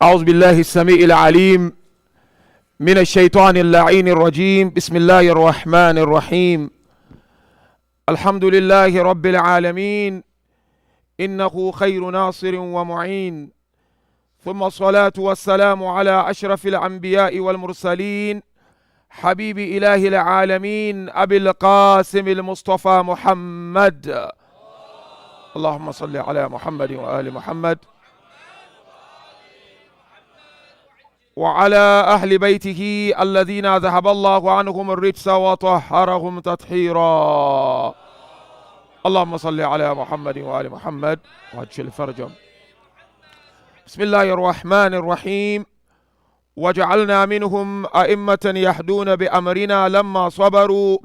أعوذ بالله السميع العليم من الشيطان اللعين الرجيم. بسم الله الرحمن الرحيم. الحمد لله رب العالمين، إنه خير ناصر ومعين، ثم الصلاة والسلام على أشرف الأنبياء والمرسلين، حبيب إله العالمين أبي القاسم المصطفى محمد. اللهم صل على محمد وآل محمد وعلى أهل بيته الذين ذهب الله عنهم الرجس وطهرهم تطهيرا. اللهم صل على محمد وآل محمد وعجل فرجهم. بسم الله الرحمن الرحيم. وجعلنا منهم أئمة يهدون بأمرنا لما صبروا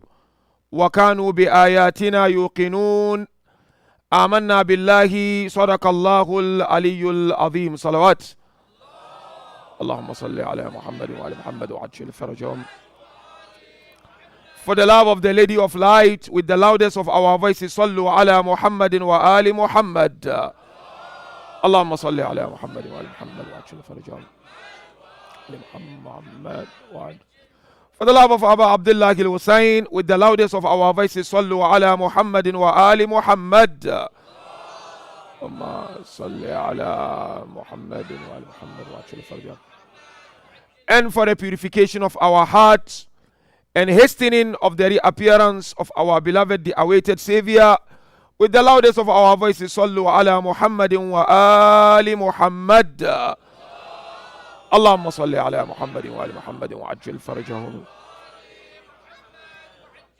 وكانوا بآياتنا يوقنون. آمنا بالله. صدق الله العلي العظيم. صلوات. اللهم صل على محمد وعلى محمد وعجل فرجهم. For the love of the Lady of Light, with the loudest of our voices, صلوا على محمد وآل محمد. اللهم صل على محمد وآل محمد وعجل فرجهم. محمد وعلى. For the love of Abu Abdullah al-Hussein, with the loudest of our voices, صلوا على محمد وآل محمد. اللهم صل على محمد وآل محمد وعجل فرجهم. And for the purification of our hearts and hastening of the reappearance of our beloved, the awaited Savior, with the loudest of our voices, صلوا على محمد وآل محمد. اللهم صل على محمد وآل محمد وعجل فرجهم.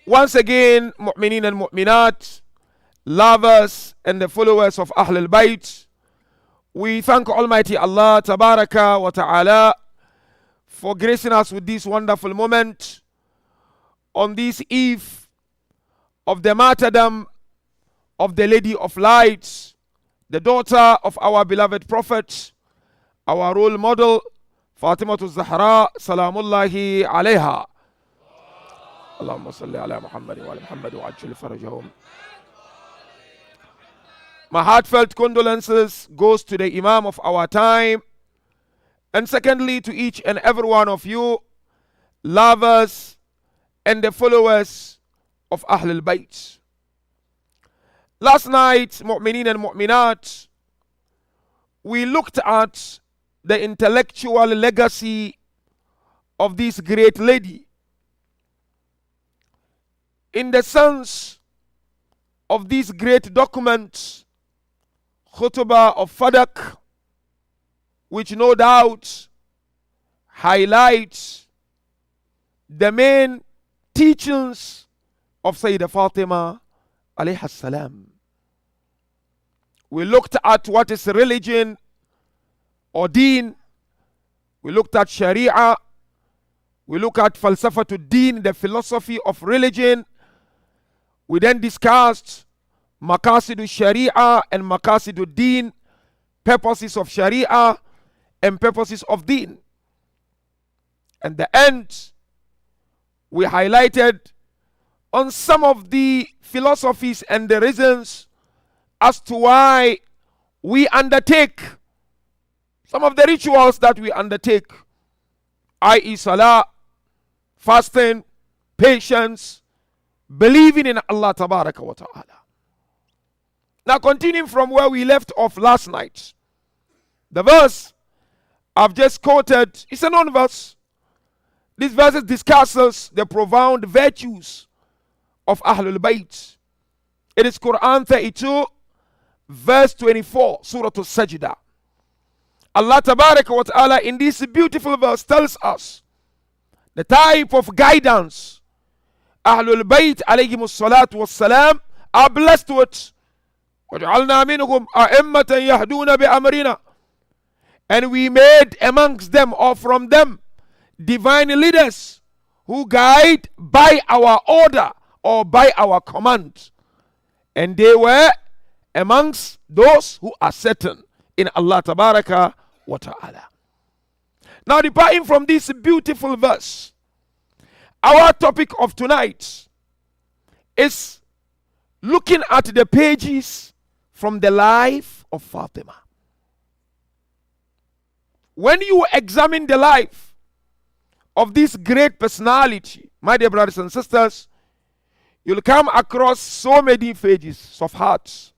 Once again, mu'mineen and mu'minat, lovers and the followers of Ahl al-Bayt, we thank Almighty Allah Tabaraka wa Ta'ala for gracing us with this wonderful moment on this eve of the martyrdom of the Lady of Light, the daughter of our beloved Prophet, our role model, Fatima Zahra, Salamullahi alayha. Allahumma salli ala Muhammad wa ala Muhammad wa ajil farajahum. My heartfelt condolences goes to the Imam of our time, and secondly to each and every one of you, lovers and the followers of Ahl al-Bayt. Last night, mu'mineen and mu'minat, we looked at the intellectual legacy of this great lady in the sense of this great document, Khutbah of Fadak, which no doubt highlights the main teachings of Sayyidah Fatima alayha salam. We looked at what is religion or deen. We looked at Sharia. We looked at Falsafatul Deen, the philosophy of religion. We then discussed Maqasidu Sharia and Maqasidu Deen, purposes of Sharia and purposes of Deen. And the end, we highlighted on some of the philosophies and the reasons as to why we undertake some of the rituals that we undertake, i.e. salah, fasting, patience, believing in Allah Tabaraka wa Ta'ala. Now continuing from where we left off last night, the verse I've just quoted is a known verse. This verse discusses the profound virtues of Ahlul Bayt. It is Quran 32, verse 24, Surah Al-Sajdah. Allah Tabaraka wa Ta'ala in this beautiful verse tells us the type of guidance Ahlul Bayt alayhimus salatu wassalam are blessed with. وَجَعَلْنَا مِنْهُمْ أَئِمَّةً يَهْدُونَ بِأَمْرِنَا. And we made amongst them or from them divine leaders who guide by our order or by our command. And they were amongst those who are certain in Allah Tabaraka wa Ta'ala. Now, departing from this beautiful verse, our topic of tonight is looking at the pages from the life of Fatima. when you examine the life of this great personality, my dear brothers and sisters, you'll come across so many pages of hearts.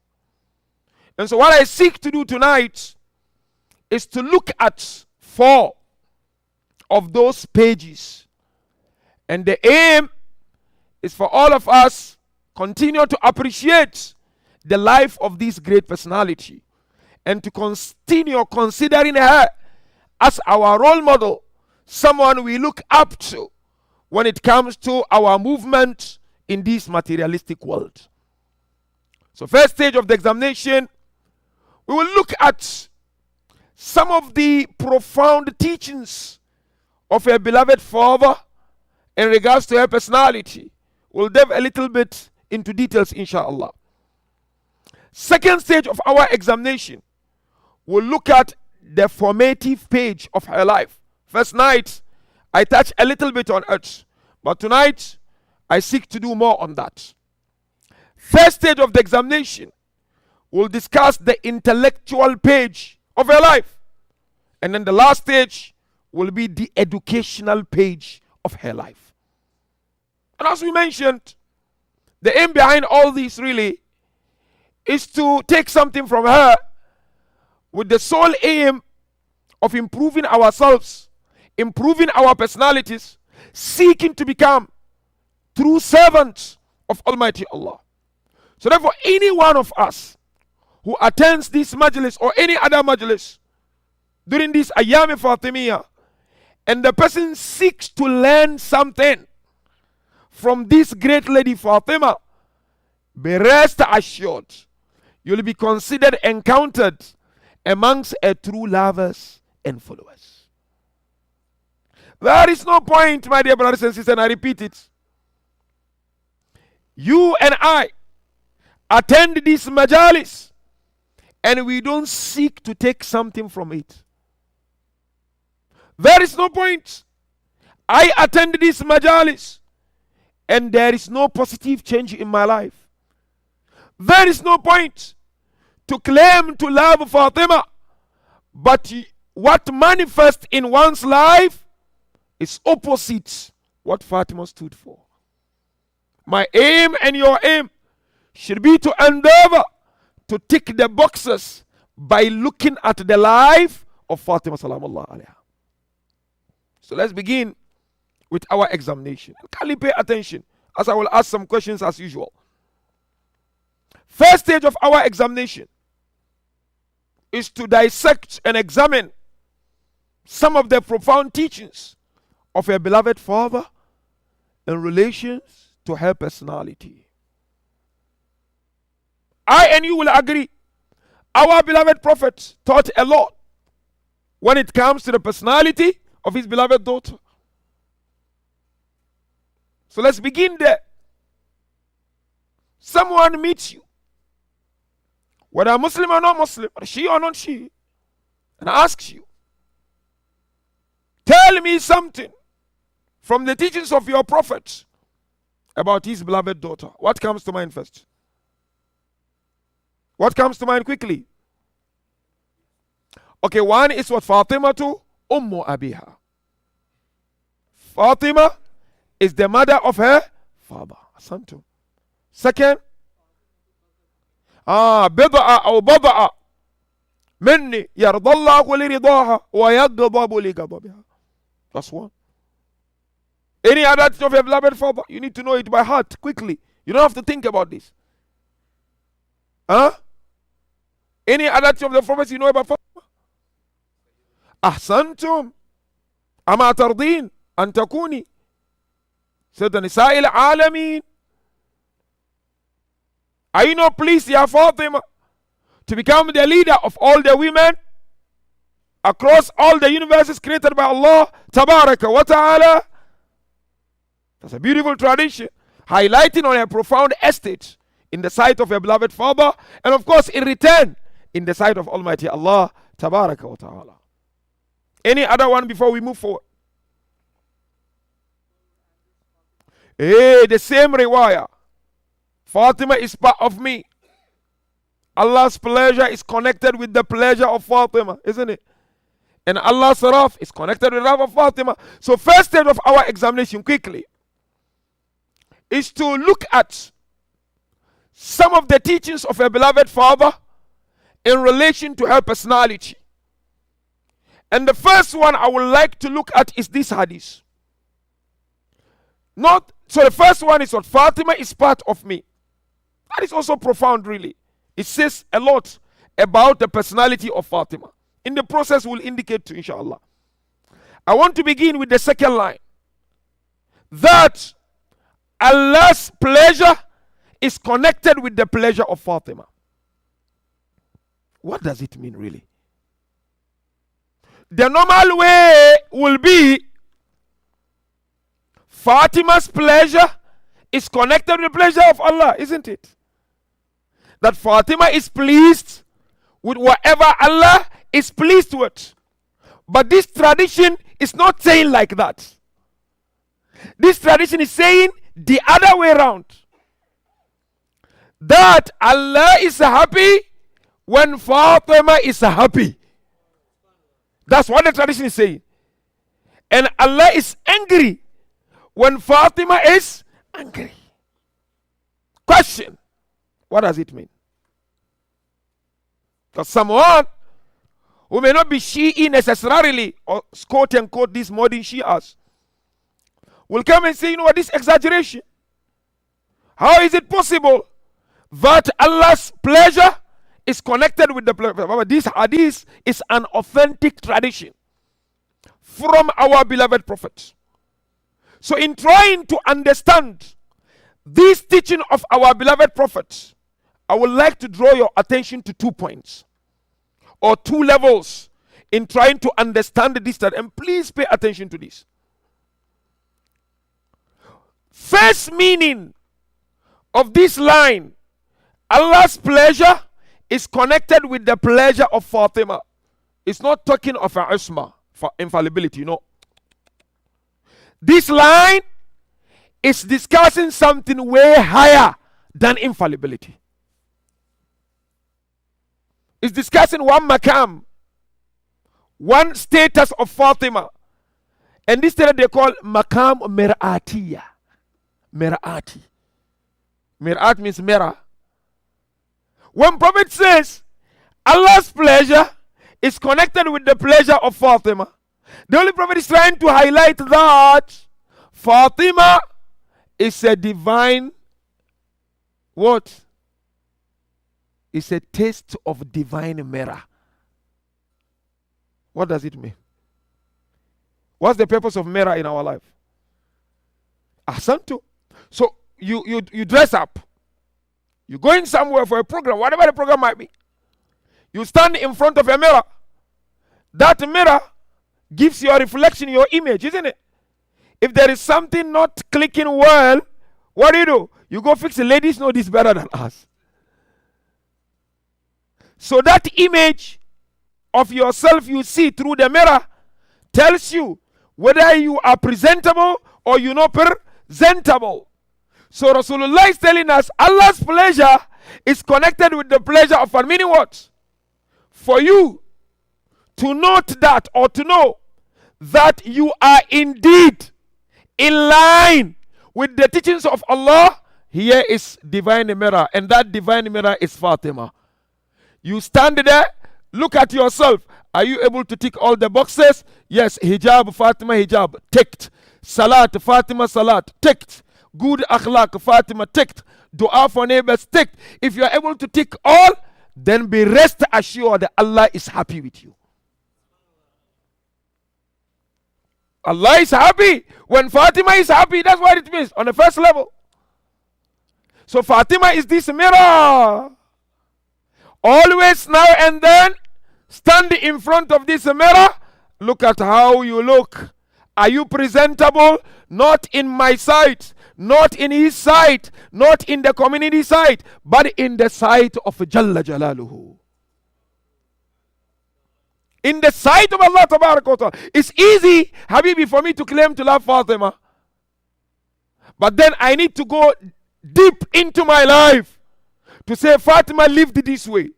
And so what I seek to do tonight is to look at 4 of those pages. And the aim is for all of us continue to appreciate the life of this great personality and to continue considering her as our role model, someone we look up to when it comes to our movement in this materialistic world. So first stage of the examination, we will look at some of the profound teachings of her beloved father in regards to her personality. We'll delve a little bit into details, inshallah. Second stage of our examination, we'll look at the formative page of her life. First night, I touched a little bit on it, but tonight, I seek to do more on that. First stage of the examination, we'll discuss the intellectual page of her life. And then the last stage will be the educational page of her life. And as we mentioned, the aim behind all this really is to take something from her with the sole aim of improving ourselves, improving our personalities, seeking to become true servants of Almighty Allah. So therefore, any one of us who attends this majlis or any other majlis during this Ayyam Fatimiyya, and the person seeks to learn something from this great lady Fatima, be rest assured, you'll be considered encountered amongst a true lovers and followers. There is no point, my dear brothers and sisters, and I repeat it. You and I attend this majalis and we don't seek to take something from it. There is no point. I attend this majalis and there is no positive change in my life. There is no point to claim to love Fatima, but what manifests in one's life is opposite what Fatima stood for. My aim and your aim should be to endeavor to tick the boxes by looking at the life of Fatima salamullah alayha. So let's begin with our examination. Kindly pay attention as I will ask some questions as usual. First stage of our examination is to dissect and examine some of the profound teachings of her beloved father in relations to her personality. I and you will agree, our beloved prophet taught a lot when it comes to the personality of his beloved daughter. So let's begin there. Someone meets you, whether Muslim or not Muslim, or she or not she, and asks you, tell me something from the teachings of your prophet about his beloved daughter. What comes to mind first? What comes to mind quickly? Okay, one is what? Fatima to Ummu Abiha. Fatima is the mother of her father. Asantum. Second, بضع أو بضع مني يرضى الله لرضاها ويغضب لغضبها. That's one. Any other teaching of your beloved father, you need to know it by heart quickly. You don't have to think about this. Any other teaching of the prophets you know about Fatima? أحسنتم أما ترضين أن تكوني سيد نساء العالمين. Are you not pleased, Ya Fatima, to become the leader of all the women across all the universes created by Allah Tabaraka wa Ta'ala? That's a beautiful tradition, highlighting on a profound estate in the sight of your beloved father, and of course in return in the sight of Almighty Allah Tabaraka wa Ta'ala. Any other one before we move forward? The same riwayah. Fatima is part of me. Allah's pleasure is connected with the pleasure of Fatima, isn't it? And Allah's wrath is connected with the wrath of Fatima. So first stage of our examination quickly is to look at some of the teachings of a beloved father in relation to her personality. And the first one I would like to look at is this hadith. So the first one is what Fatima is part of me. That is also profound, really. It says a lot about the personality of Fatima. In the process, we'll indicate to inshallah. I want to begin with the second line. That Allah's pleasure is connected with the pleasure of Fatima. What does it mean, really? The normal way will be Fatima's pleasure is connected with the pleasure of Allah, isn't it? That Fatima is pleased with whatever Allah is pleased with. But this tradition is not saying like that. This tradition is saying the other way around. That Allah is happy when Fatima is happy. That's what the tradition is saying. And Allah is angry when Fatima is angry. Question: what does it mean? Because someone who may not be Shi'i necessarily, or quote unquote these modern Shi'as, will come and say, you know what, this exaggeration. How is it possible that Allah's pleasure is connected with the pleasure? This hadith is an authentic tradition from our beloved Prophet. So in trying to understand this teaching of our beloved Prophet, I would like to draw your attention to 2 points or 2 levels in trying to understand this. And please pay attention to this. First meaning of this line, Allah's pleasure is connected with the pleasure of Fatima. It's not talking of an isma, for infallibility, no. This line is discussing something way higher than infallibility. It's discussing one makam, one status of Fatima. And this status they call makam mir'atiyya. Mir'ati. Mir'at means mirror. When Prophet says Allah's pleasure is connected with the pleasure of Fatima, the Holy Prophet is trying to highlight that Fatima is a divine what? It's a taste of divine mirror. What does it mean? What's the purpose of mirror in our life? Ahsantu. So you dress up. You're going somewhere for a program, whatever the program might be. You stand in front of a mirror. That mirror gives you a reflection, your image, isn't it? If there is something not clicking well, what do? You go fix it. Ladies know this better than us. So that image of yourself you see through the mirror tells you whether you are presentable or you're not presentable. So Rasulullah is telling us Allah's pleasure is connected with the pleasure of Allah. Meaning what? For you to note that or to know that you are indeed in line with the teachings of Allah, here is divine mirror, and that divine mirror is Fatima. You stand there, look at yourself. Are you able to tick all the boxes? Yes, hijab, Fatima, hijab, ticked. Salat, Fatima, salat, ticked. Good akhlaq, Fatima, ticked. Dua for neighbors, ticked. If you are able to tick all, then be rest assured that Allah is happy with you. Allah is happy. When Fatima is happy, that's what it means on the first level. So Fatima is this mirror. Always now and then, stand in front of this mirror. Look at how you look. Are you presentable? Not in my sight, not in his sight, not in the community sight, but in the sight of Jalla Jalaluhu. In the sight of Allah Tabarak wa Ta'ala. It's easy, Habibi, for me to claim to love Fatima. But then I need to go deep into my life to say Fatima lived this way.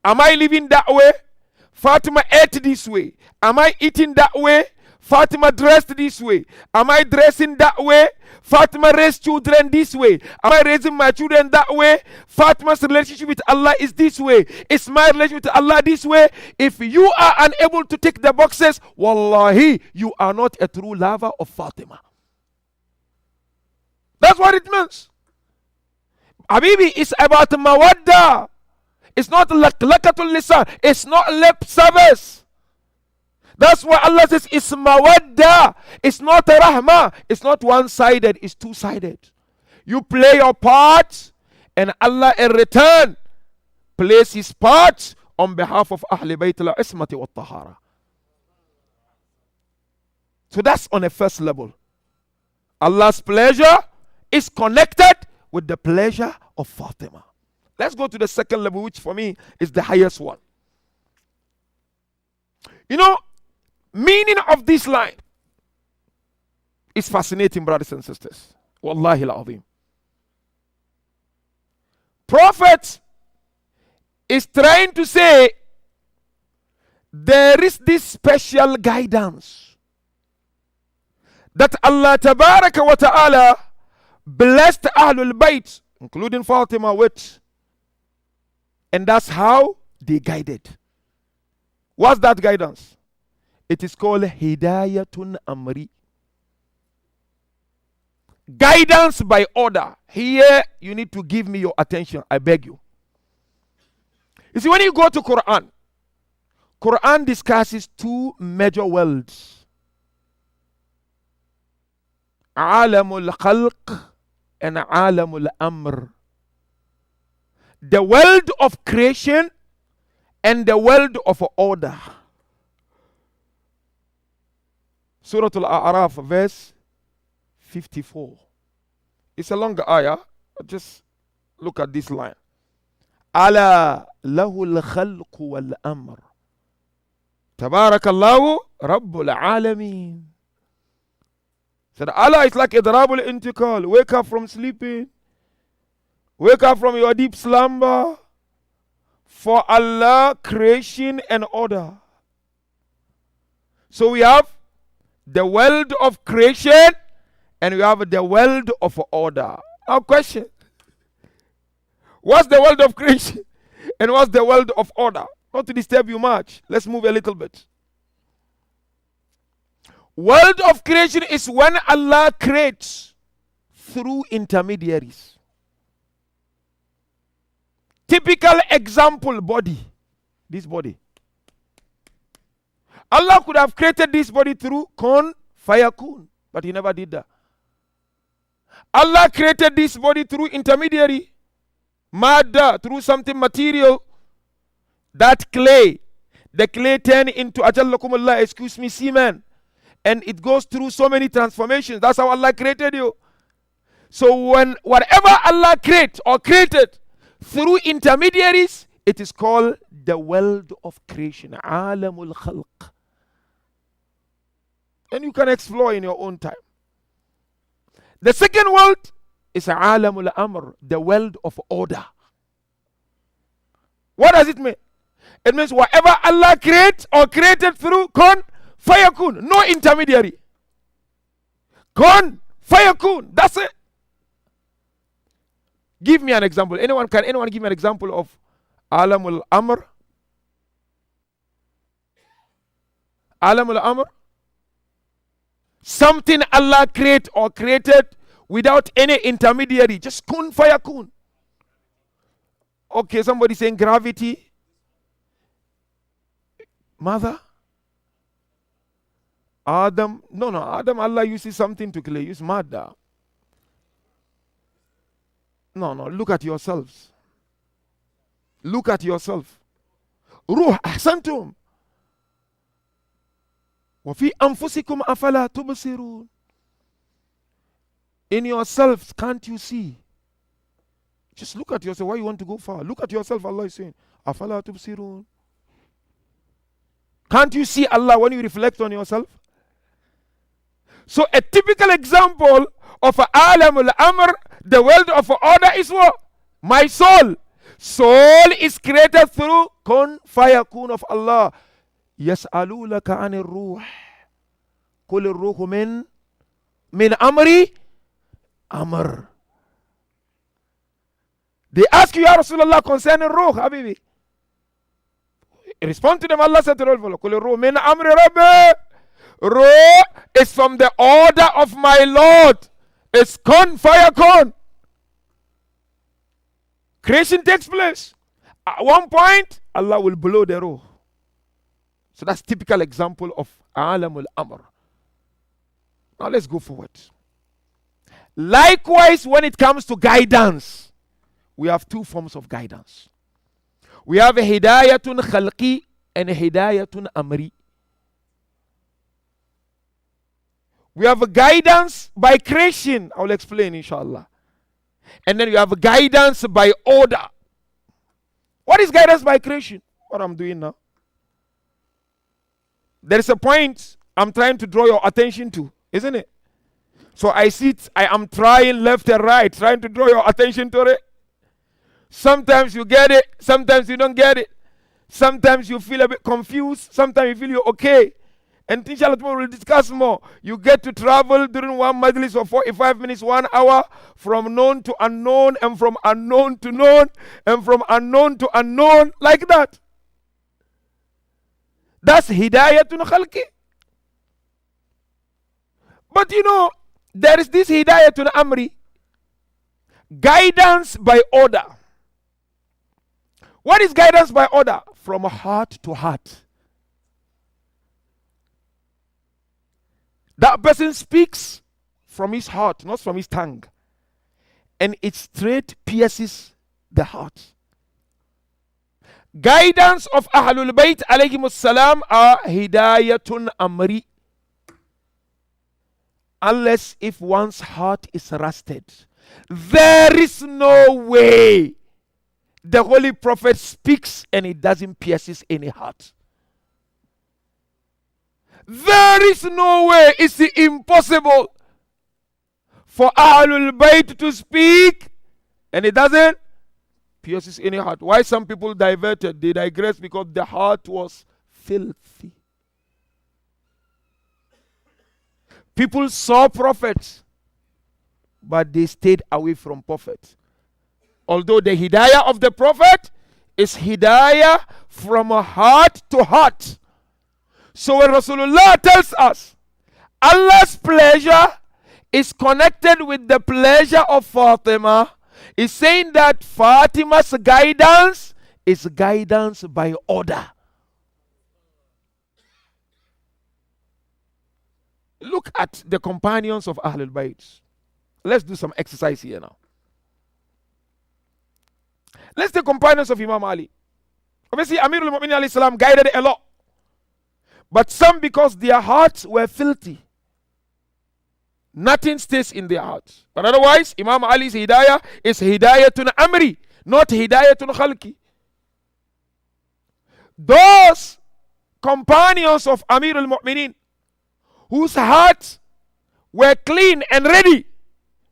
Am I living that way? Fatima ate this way. Am I eating that way? Fatima dressed this way. Am I dressing that way? Fatima raised children this way. Am I raising my children that way? Fatima's relationship with Allah is this way. Is my relationship with Allah this way? If you are unable to tick the boxes, wallahi, you are not a true lover of Fatima. That's what it means. Habibi, it's about mawadda. It's not lakatul lisan. It's not lip service. That's why Allah says it's mawadda. It's not a rahmah. It's not one-sided. It's two-sided. You play your part, and Allah in return plays His part on behalf of Ahl Bayt al-Ismati wa tahara. So that's on a first level. Allah's pleasure is connected with the pleasure of Fatima. Let's go to the second level, which for me is the highest one. You know, meaning of this line is fascinating, brothers and sisters. Wallahi al-azim. Prophet is trying to say there is this special guidance that Allah tabaraka wa ta'ala blessed Ahlul Bayt, including Fatima, with. And that's how they guided. What's that guidance? It is called Hidayatun Amri. Guidance by order. Here, you need to give me your attention. I beg you. You see, when you go to Quran discusses two major worlds. Alamul Khalq and Alamul Amr. The world of creation and the world of order. Surah Al-A'raf, verse 54. It's a longer ayah. Just look at this line. Ala lahul khalq wal amr. Tabarakallahu Rabbul Alameen. Said Allah is like idrabul intiqal. Wake up from sleeping. Wake up from your deep slumber. For Allah, creation and order. So we have the world of creation and we have the world of order. Now question. What's the world of creation and what's the world of order? Not to disturb you much. Let's move a little bit. World of creation is when Allah creates through intermediaries. Typical example, body. This body. Allah could have created this body through kun, fayakun, but He never did that. Allah created this body through intermediary, madda, through something material. That clay, the clay turned into ajallakumullah, excuse me, semen, and it goes through so many transformations. That's how Allah created you. So when whatever Allah created through intermediaries, it is called the world of creation, alamul khalq. And you can explore in your own time. The second world is alamul amr, the world of order. What does it mean? It means whatever Allah creates or created through kun, fayakun, no intermediary. Kun, fayakun, that's it. Give me an example. Can anyone give me an example of alamul amr? Alamul amr? Something Allah created without any intermediary. Just kun fayakun. Okay, somebody saying gravity. Mother? Adam? No, Adam, Allah uses something to create. Use madda. No, look at yourselves. Look at yourself. Ruh, ahsantum. وَفِي أَنفُسِكُمْ أَفَلَا تُبْصِرُونَ. In yourselves, can't you see? Just look at yourself. Why you want to go far? Look at yourself, Allah is saying. أَفَلَا تُبْصِرُونَ. Can't you see Allah when you reflect on yourself? So a typical example of alamul amr, the world of order, is what? My soul. Soul is created through kun fayakun of Allah. يسألونك عن الروح قل الروح من أمري أمر. They ask you, Ya Rasulullah, concerning Ruh, Habibi. Respond to them, Allah said to the Prophet, قل الروح من أمر ربي. Ruh is from the order of my Lord. It's kun, fire kun. Creation takes place. At one point, Allah will blow the Ruh. So that's typical example of Alamul Amr. Now let's go forward. Likewise, when it comes to guidance, we have two forms of guidance. We have a hidayatun khalqi and a hidayatun amri. We have a guidance by creation. I will explain, inshallah. And then you have a guidance by order. What is guidance by creation? What I'm doing now. There is a point I'm trying to draw your attention to, isn't it? So I am trying left and right, trying to draw your attention to it. Sometimes you get it, sometimes you don't get it. Sometimes you feel a bit confused, sometimes you feel you're okay. And inshallah tomorrow we'll discuss more. You get to travel during one majlis for 45 minutes, 1 hour, from known to unknown, and from unknown to known, and from unknown to unknown, like that. That's hidayatun khalqi. But there is this hidayatun amri, guidance by order. What is guidance by order? From heart to heart. That person speaks from his heart, not from his tongue. And it straight pierces the heart. Guidance of Ahlul Bayt alayhimus salam are hidayatun amri. Unless if one's heart is rusted, there is no way the Holy Prophet speaks and it doesn't pierces any heart. There is no way, it's impossible for Ahlul Bayt to speak and it doesn't pierces any heart. Why some people diverted? They digress because the heart was filthy. People saw prophets, but they stayed away from prophets. Although the hidayah of the prophet is hidayah from a heart to heart. So when Rasulullah tells us Allah's pleasure is connected with the pleasure of Fatima, is saying that Fatima's guidance is guidance by order. Look at the companions of Ahlul Bayt. Let's do some exercise here now. Let's take companions of Imam Ali. Obviously, Amirul Mu'minin alayhi salam guided a lot. But some, because their hearts were filthy, nothing stays in their hearts. But otherwise, Imam Ali's hidayah is hidayatun amri, not hidayatun khalqi. Those companions of Amirul Mu'minin, whose hearts were clean and ready,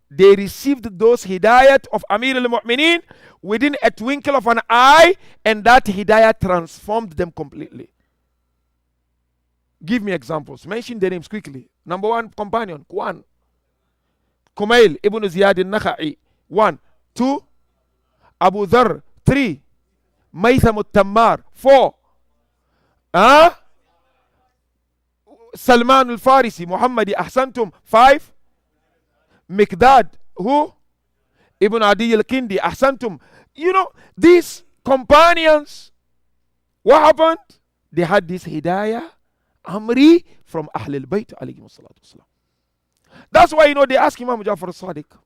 they received those hidayat of Amir al-Mu'mineen within a twinkle of an eye, and that hidayah transformed them completely. Give me examples. Mention the names quickly. Number one companion, one. Kumail ibn Ziyad al-Nakha'i, 1. 2. Abu Dharr, 3. Maytham al-Tammar, 4. Salman al-Farisi, Muhammadi, Ahsantum, 5. Miqdad, who? Ibn Adi al-Kindi, Ahsantum. These companions, what happened? They had this hidayah, amri, from Ahlul Bayt alayhi salatu wasalam. That's why, they ask Imam Jafar al-Sadiq,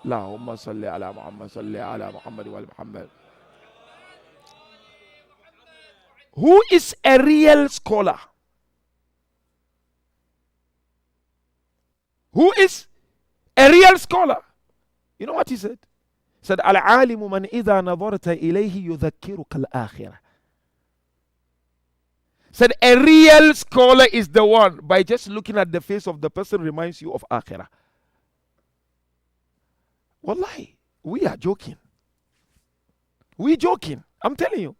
Allahumma salli ala Muhammad, salli ala Muhammad wa Muhammad. Who is a real scholar? Who is a real scholar? You know what he said? He said, Al-alimu man idha nadarta ilayhi yudhakkiruka al-akhirah. Said a real scholar is the one, by just looking at the face of the person, reminds you of akhirah. Wallahi, we are joking. We joking. I'm telling you.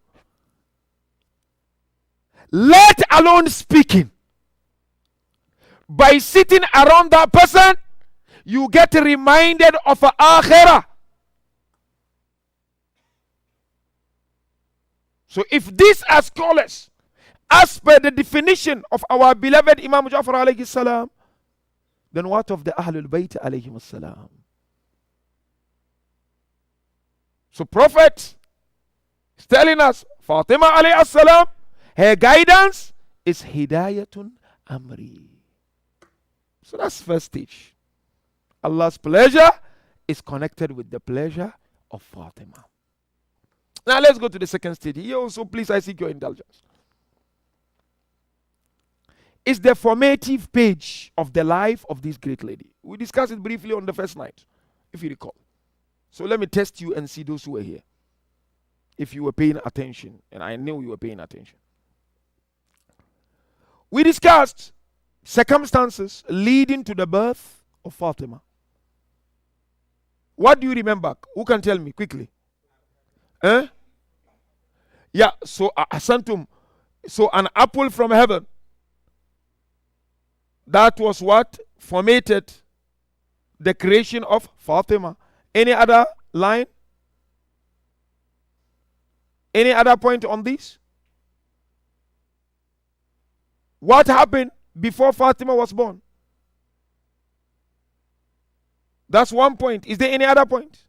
let alone speaking. By sitting around that person, you get reminded of akhirah. So if these are scholars, as per the definition of our beloved Imam Ja'far alayhi salam, then what of the Ahlul Bayt alayhi salam? So Prophet is telling us, Fatima alayhi salam, her guidance is hidayatun amri. So that's first stage. Allah's pleasure is connected with the pleasure of Fatima. Now let's go to the second stage. Here also, please, I seek your indulgence. It's the formative page of the life of this great lady. We discussed it briefly on the first night, if you recall. So let me test you and see those who were here, if you were paying attention, and I knew you were paying attention. We discussed circumstances leading to the birth of Fatima. What do you remember? Who can tell me quickly? Yeah, so Asantum, so an apple from heaven. That was what formated the creation of Fatima. Any other line? Any other point on this? What happened before Fatima was born? That's one point. Is there any other point?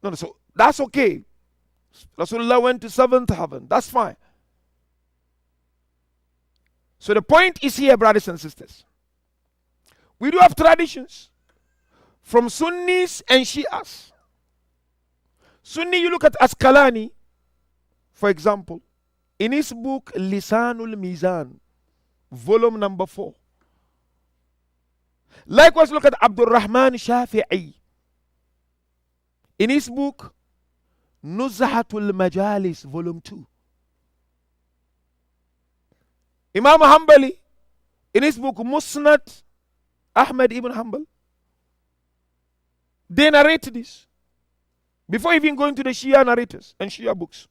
No, so that's okay. Rasulullah went to seventh heaven. That's fine. So the point is here, brothers and sisters. We do have traditions from Sunnis and Shias. Sunni, you look at Asqalani, for example, in his book Lisanul Mizan, volume number 4. Likewise, look at Abdul Rahman Shafi'i in his book Nuzhatul Majalis, volume 2. Imam Hanbali in his book Musnad Ahmad ibn Hanbal, they narrate this before even going to the Shia narrators and Shia books,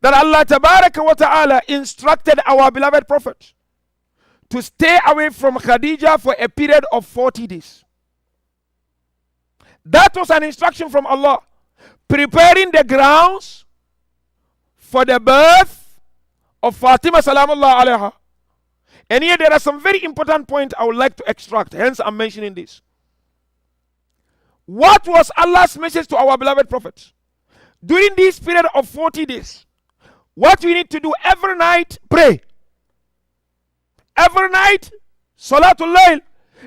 that Allah Tabaraka wa Ta'ala instructed our beloved Prophet to stay away from Khadija for a period of 40 days. That was an instruction from Allah, preparing the grounds for the birth of Fatima salamullah alayha. And here there are some very important points I would like to extract, hence I'm mentioning this. What was Allah's message to our beloved Prophet? During this period of 40 days, what we need to do every night, pray. Every night, Salatul Layl.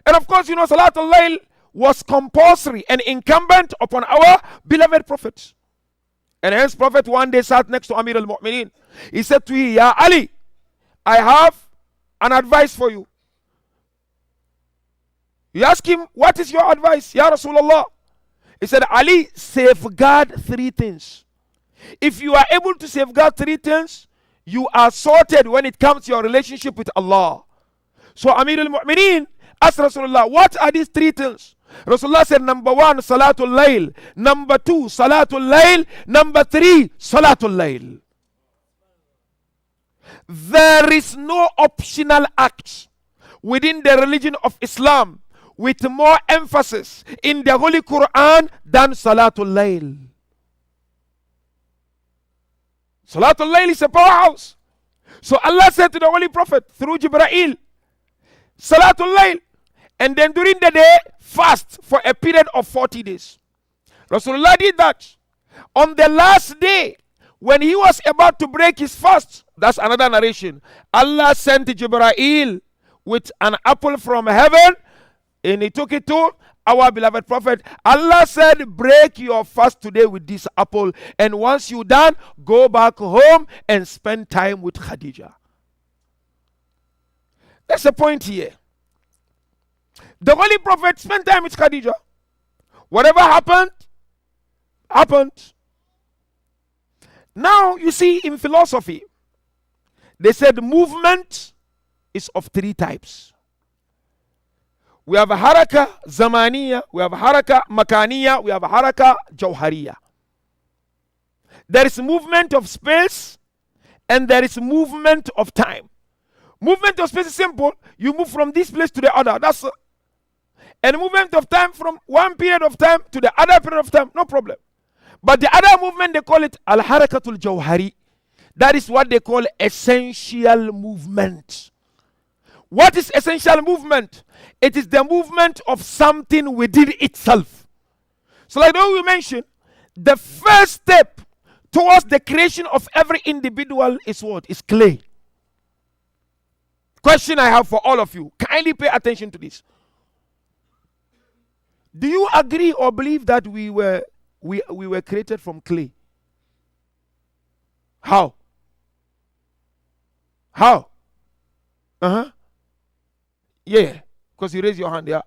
And of course, you know, Salatul Layl was compulsory and incumbent upon our beloved Prophet. And hence, Prophet one day sat next to Amir al-Mu'mineen. He said to him, Ya Ali, I have an advice for you. You ask him, what is your advice? Ya Rasulullah. He said, Ali, safeguard 3 things. If you are able to safeguard 3 things, you are sorted when it comes to your relationship with Allah. So Amir al-Mu'mineen asked Rasulullah, what are these 3 things? Rasulullah said, number 1, Salatul Layl. Number 2, Salatul Layl. Number 3, Salatul Layl. There is no optional act within the religion of Islam with more emphasis in the Holy Quran than Salatul Layl. Salatul Layl is a powerhouse. So Allah said to the Holy Prophet through Jibreel, Salatul Layl, and then during the day, fast for a period of 40 days. Rasulullah did that. On the last day, when he was about to break his fast, that's another narration, Allah sent Jibreel with an apple from heaven, and he took it to our beloved Prophet. Allah said, break your fast today with this apple, and once you're done, go back home and spend time with Khadija. That's the point here. The Holy Prophet spent time with Khadija. Whatever happened, happened. Now, you see, in philosophy, they said movement is of 3 types. We have haraka zamaniya, we have haraka makaniya, we have haraka jawhariya. There is movement of space and there is movement of time. Movement of space is simple. You move from this place to the other. That's and movement of time from one period of time to the other period of time. No problem. But the other movement, they call it al-harakatul jawhari. That is what they call essential movement. What is essential movement? It is the movement of something within itself. So like we mentioned, the first step towards the creation of every individual is what? Is clay. Question I have for all of you. Kindly pay attention to this. Do you agree or believe that we were created from clay? How? How? Yeah. Because you raise your hand, yeah.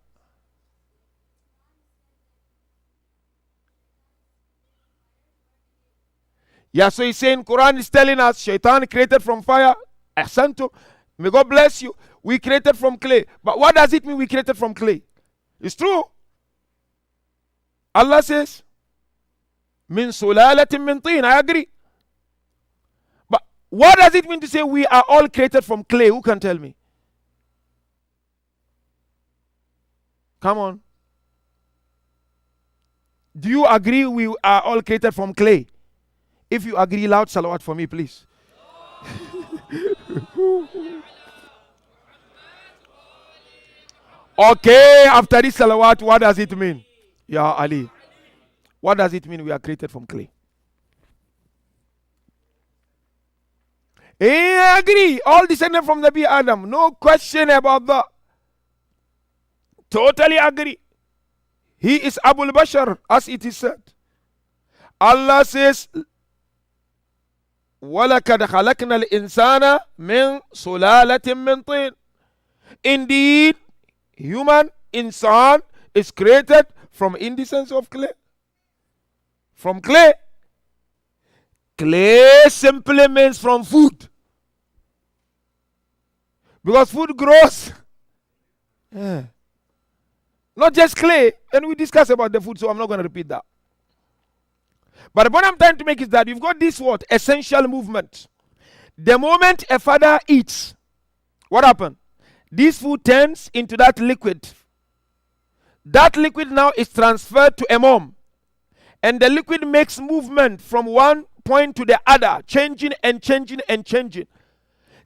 Yeah, so he's saying Quran is telling us Shaitan created from fire. Ahsantu. May God bless you. We created from clay. But what does it mean we created from clay? It's true. Allah says, Min sulalatin min tin. I agree. But what does it mean to say we are all created from clay? Who can tell me? Come on. Do you agree we are all created from clay? If you agree, loud salawat for me, please. Okay, after this salawat, what does it mean? Ya Ali. What does it mean we are created from clay? I agree. All descended from Nabi Adam. No question about that. Totally agree. He is Abul Bashar, as it is said. Allah says, وَلَكَدْ خَلَقْنَا الْإِنسَانَ مِنْ سُلَالَةٍ مِنْ طِينٍ. Indeed, human insan is created from indecence of clay. From clay. Clay simply means from food. Because food grows. Yeah. Not just clay. And we discussed about the food, so I'm not going to repeat that. But the point I'm trying to make is that you've got this what? Essential movement. The moment a father eats, what happened? This food turns into that liquid. That liquid now is transferred to a mom. And the liquid makes movement from one point to the other, changing and changing and changing.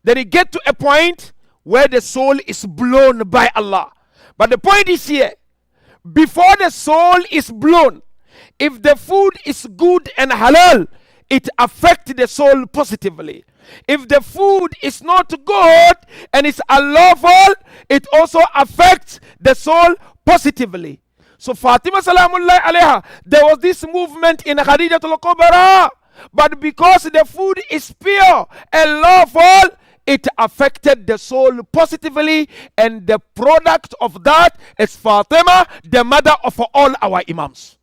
Then it gets to a point where the soul is blown by Allah. But the point is here, before the soul is blown, if the food is good and halal, it affects the soul positively. If the food is not good and it's unlawful, it also affects the soul positively. So Fatima Salamullahi alayha, there was this movement in Khadijatul Kubra, but because the food is pure and lawful, it affected the soul positively, and the product of that is Fatima, the mother of all our Imams.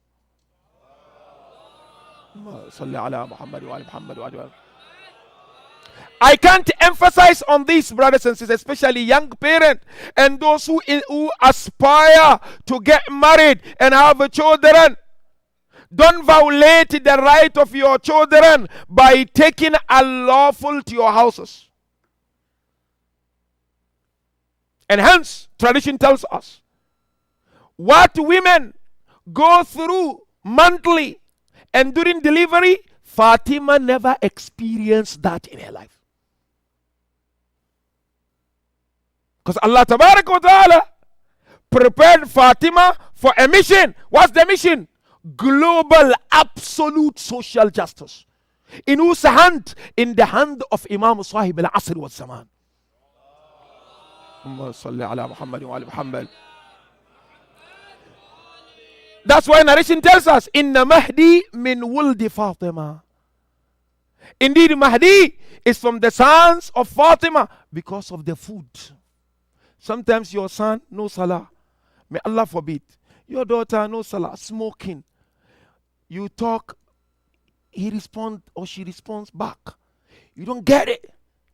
I can't emphasize on this, brothers and sisters, especially young parents and those who aspire to get married and have children. Don't violate the right of your children by taking unlawful to your houses. And hence, tradition tells us what women go through monthly and during delivery, Fatima never experienced that in her life. Because Allah Tabarak wa Ta'ala prepared Fatima for a mission. What's the mission? Global, absolute social justice. In whose hand? In the hand of Imam Sahib al-Asr wa Zaman. That's why narration tells us, Inna Mahdi min wuldi Fatima. Indeed, Mahdi is from the sons of Fatima because of the food. Sometimes your son, no salah. May Allah forbid. Your daughter, no salah, smoking. You talk, he responds or she responds back. You don't get it.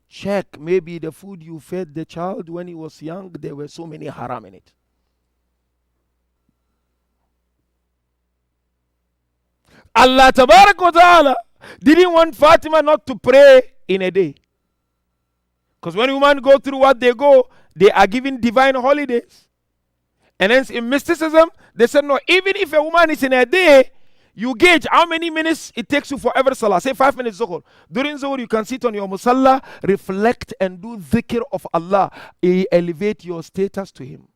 Check, maybe the food you fed the child when he was young, there were so many haram in it. Allah Tabarak wa Ta'ala Didn't want Fatima not to pray in a day. Because when women go through what they go, they are given divine holidays. And hence in mysticism, they said no, even if a woman is in a day, you gauge how many minutes it takes you for every salah. Say 5 minutes zuhur. During zuhur, you can sit on your musalla, reflect and do dhikr of Allah. Elevate your status to Him.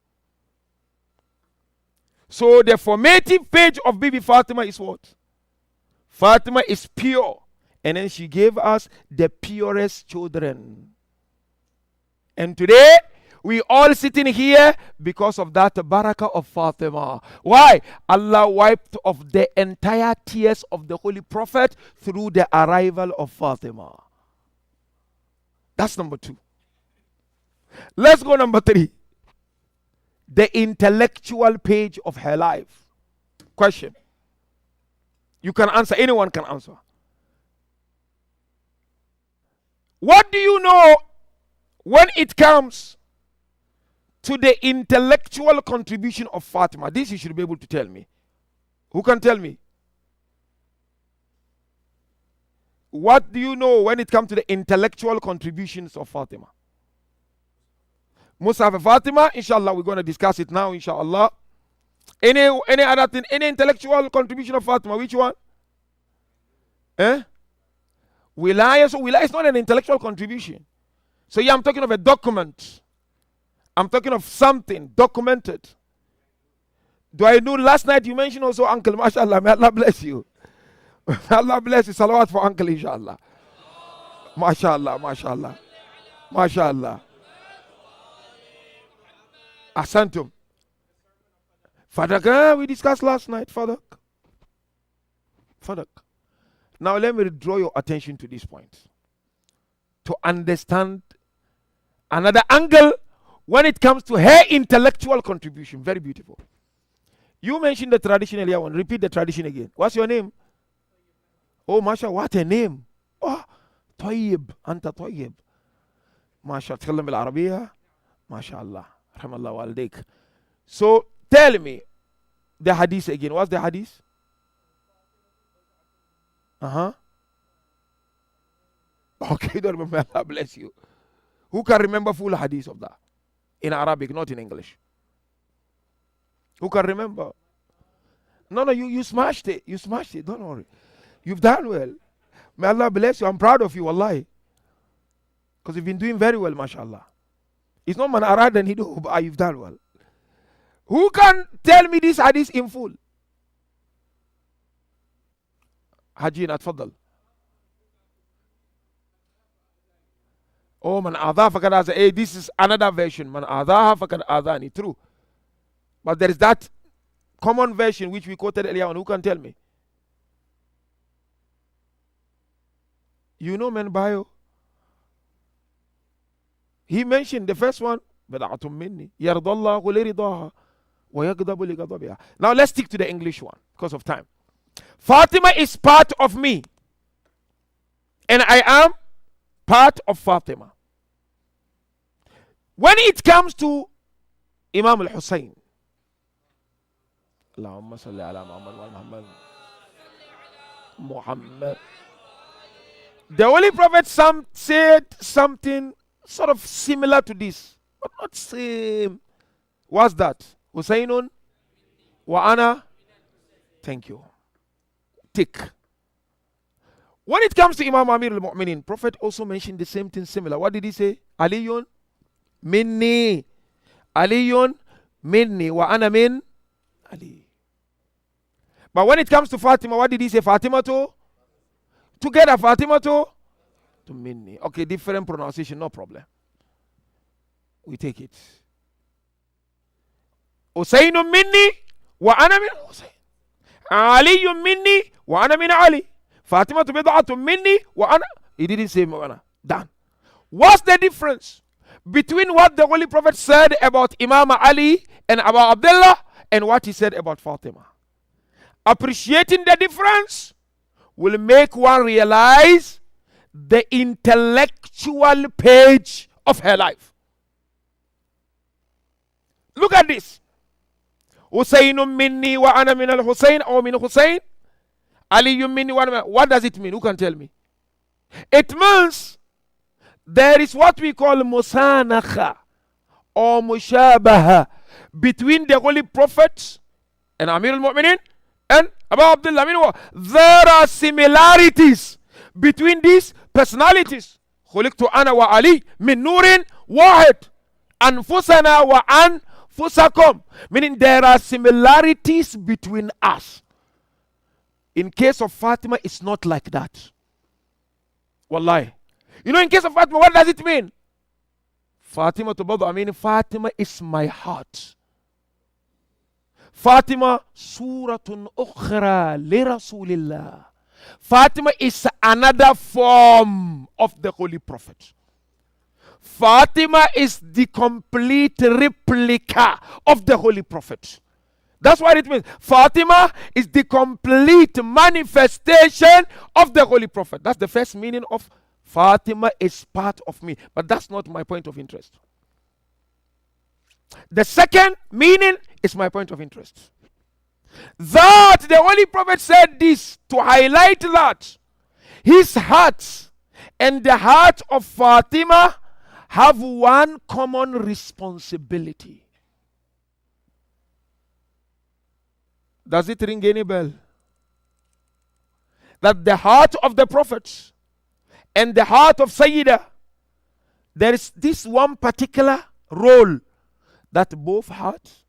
So the formative page of Bibi Fatima is what? Fatima is pure. And then she gave us the purest children. And today, we all sitting here because of that barakah of Fatima. Why? Allah wiped off the entire tears of the Holy Prophet through the arrival of Fatima. That's number 2. Let's go number 3. The intellectual page of her life. Question. You can answer. Anyone can answer. What do you know when it comes to the intellectual contribution of Fatima? This you should be able to tell me. Who can tell me? What do you know when it comes to the intellectual contributions of Fatima? Musaf Fatima, inshallah, we're going to discuss it now, inshallah. Any other thing, any intellectual contribution of Fatima, which one? Wilaya. So wilaya is not an intellectual contribution. So yeah, I'm talking of a document. I'm talking of something documented. Do I know last night you mentioned also Uncle, mashallah, may Allah bless you. May Allah bless you. Salawat for Uncle, inshallah. Mashallah, mashallah. Mashallah. Ahsantum. Fadak, we discussed last night, Fadak. Fadak. Now let me draw your attention to this point. To understand another angle when it comes to her intellectual contribution. Very beautiful. You mentioned the tradition earlier one. Repeat the tradition again. What's your name? Oh, Masha, what a name. Oh, Tayyib. Anta Tayyib. Masha, تكلم بالعربية. Masha Allah. رحم الله والديك. So, tell me the hadith again. What's the hadith? Okay, don't remember. Allah bless you. Who can remember full hadith of that? In Arabic, not in English. Who can remember? No, you smashed it. You smashed it. Don't worry. You've done well. May Allah bless you. I'm proud of you, wallahi. Because you've been doing very well, mashallah. It's not man arad and hidu, but you've done well. Who can tell me this hadith in full? Hajin, atfaddal. Oh, man adha fakad aza. Hey, this is another version. Man adha fakad adhani. True. But there is that common version which we quoted earlier on. Who can tell me? You know man bio. He mentioned the first one. بدعة مني يرضى الله لرضاها ويغضب لغضبها. Now let's stick to the English one because of time. Fatima is part of me. And I am part of Fatima. When it comes to Imam al-Hussein, Allahumma salli ala Muhammad Muhammad. The Holy Prophet said something sort of similar to this, but not same. What's that? Husaynun wa ana. Thank you. Tick. When it comes to Imam Amir al-Mu'minin, Prophet also mentioned the same thing similar. What did he say? Aliyun minni. Aliyun minni wa ana min Ali. But when it comes to Fatima, what did he say? Fatima to? Together, Fatima to minni. Okay, different pronunciation, no problem. We take it. Husaynun minni wa ana min Husayn. Aliyun minni wa ana min Ali. Fatima to bid'atun minni wa ana. He didn't say ana. Done. What's the difference between what the Holy Prophet said about Imam Ali and about Abdullah and what he said about Fatima? Appreciating the difference will make one realize the intellectual page of her life. Look at this. Husaynun minni wa ana min al-Husayn or min Husayn. Ali, you mean one? What does it mean? Who can tell me? It means there is what we call musanakha or mushabaha between the Holy Prophet and Amir al-Mu'minin and Abu Abdullah. I mean what? There are similarities between these personalities. خلقت أنا وعلي من نور واحد أنفسنا وأنفسكم. Meaning there are similarities between us. In case of Fatima, it's not like that. Wallahi. You know, in case of Fatima, what does it mean? Fatima to brother, I mean, Fatima is my heart. Fatima, suratun ukhra li Rasulillah. Fatima is another form of the Holy Prophet. Fatima is the complete replica of the Holy Prophet. That's what it means. Fatima is the complete manifestation of the Holy Prophet. That's the first meaning of Fatima is part of me. But that's not my point of interest. The second meaning is my point of interest. That the Holy Prophet said this to highlight that his heart and the heart of Fatima have one common responsibility. Does it ring any bell? That the heart of the Prophet and the heart of Sayyidah, there is this one particular role that both hearts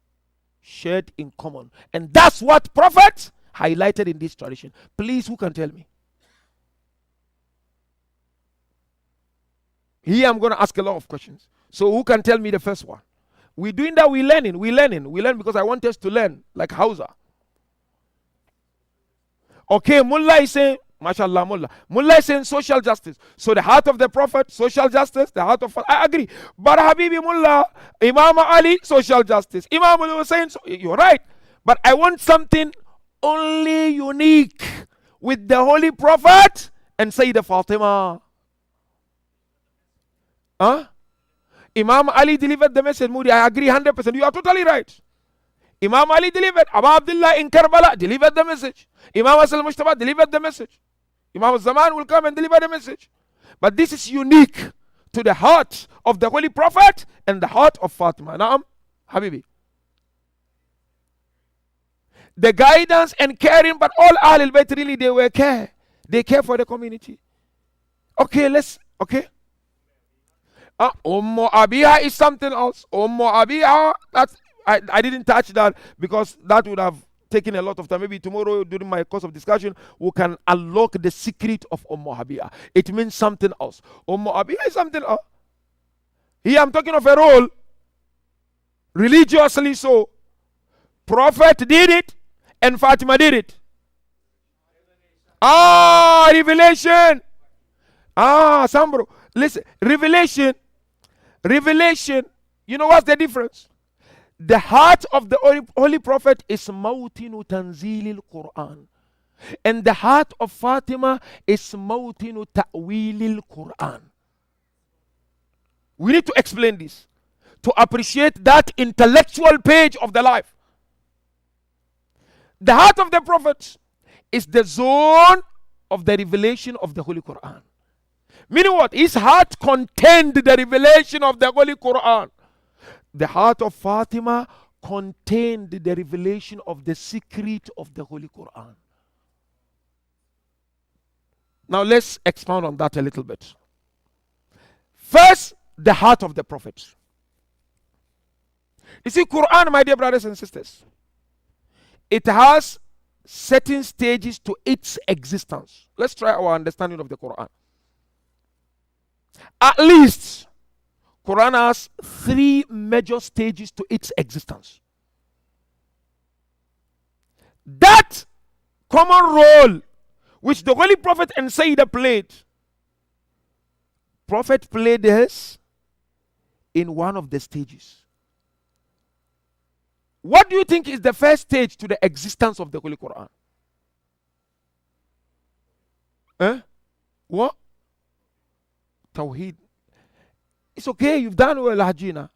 shared in common. And that's what Prophet highlighted in this tradition. Please, who can tell me? Here I'm going to ask a lot of questions. So who can tell me the first one? We're doing that, we're learning. We learn because I want us to learn, like Hausa. Okay, Mullah is saying, mashallah, Mullah is saying social justice. So the heart of the Prophet, social justice, the heart of, I agree. But Habibi Mullah, Imam Ali, social justice. Imam Ali was saying, so, you're right. But I want something only unique with the Holy Prophet and Sayyidah Fatima. Huh? Imam Ali delivered the message, Moody. I agree 100%. You are totally right. Imam Ali delivered. Abu Abdullah in Karbala delivered the message. Imam Hassan al-Mujtaba delivered the message. Imam al-Zaman will come and deliver the message. But this is unique to the heart of the Holy Prophet and the heart of Fatima. Naam, Habibi. The guidance and caring, but all Ahlul Bayt really, they were care. They care for the community. Okay, okay. Abiha is something else. Abiha, I didn't touch that because that would have taken a lot of time. Maybe tomorrow during my course of discussion, we can unlock the secret of Abiha. It means something else. Abiha is something else. Here I'm talking of a role, religiously so. Prophet did it and Fatima did it. Revelation. Sambro. Listen, revelation, you know what's the difference? The heart of the Holy Prophet is Mawtinu Tanzilil Quran. And the heart of Fatima is Mawtinu Ta'wilil Quran. We need to explain this to appreciate that intellectual page of the life. The heart of the Prophet is the zone of the revelation of the Holy Quran. Meaning what? His heart contained the revelation of the Holy Quran. The heart of Fatima contained the revelation of the secret of the Holy Quran. Now let's expound on that a little bit. First, the heart of the Prophet. You see, Quran, my dear brothers and sisters, it has certain stages to its existence. Let's try our understanding of the Quran. At least, Quran has 3 major stages to its existence. That common role which the Holy Prophet and Sayyidah played, Prophet played this in one of the stages. What do you think is the first stage to the existence of the Holy Quran? What? Tawheed. It's okay, you've done well, Hajina.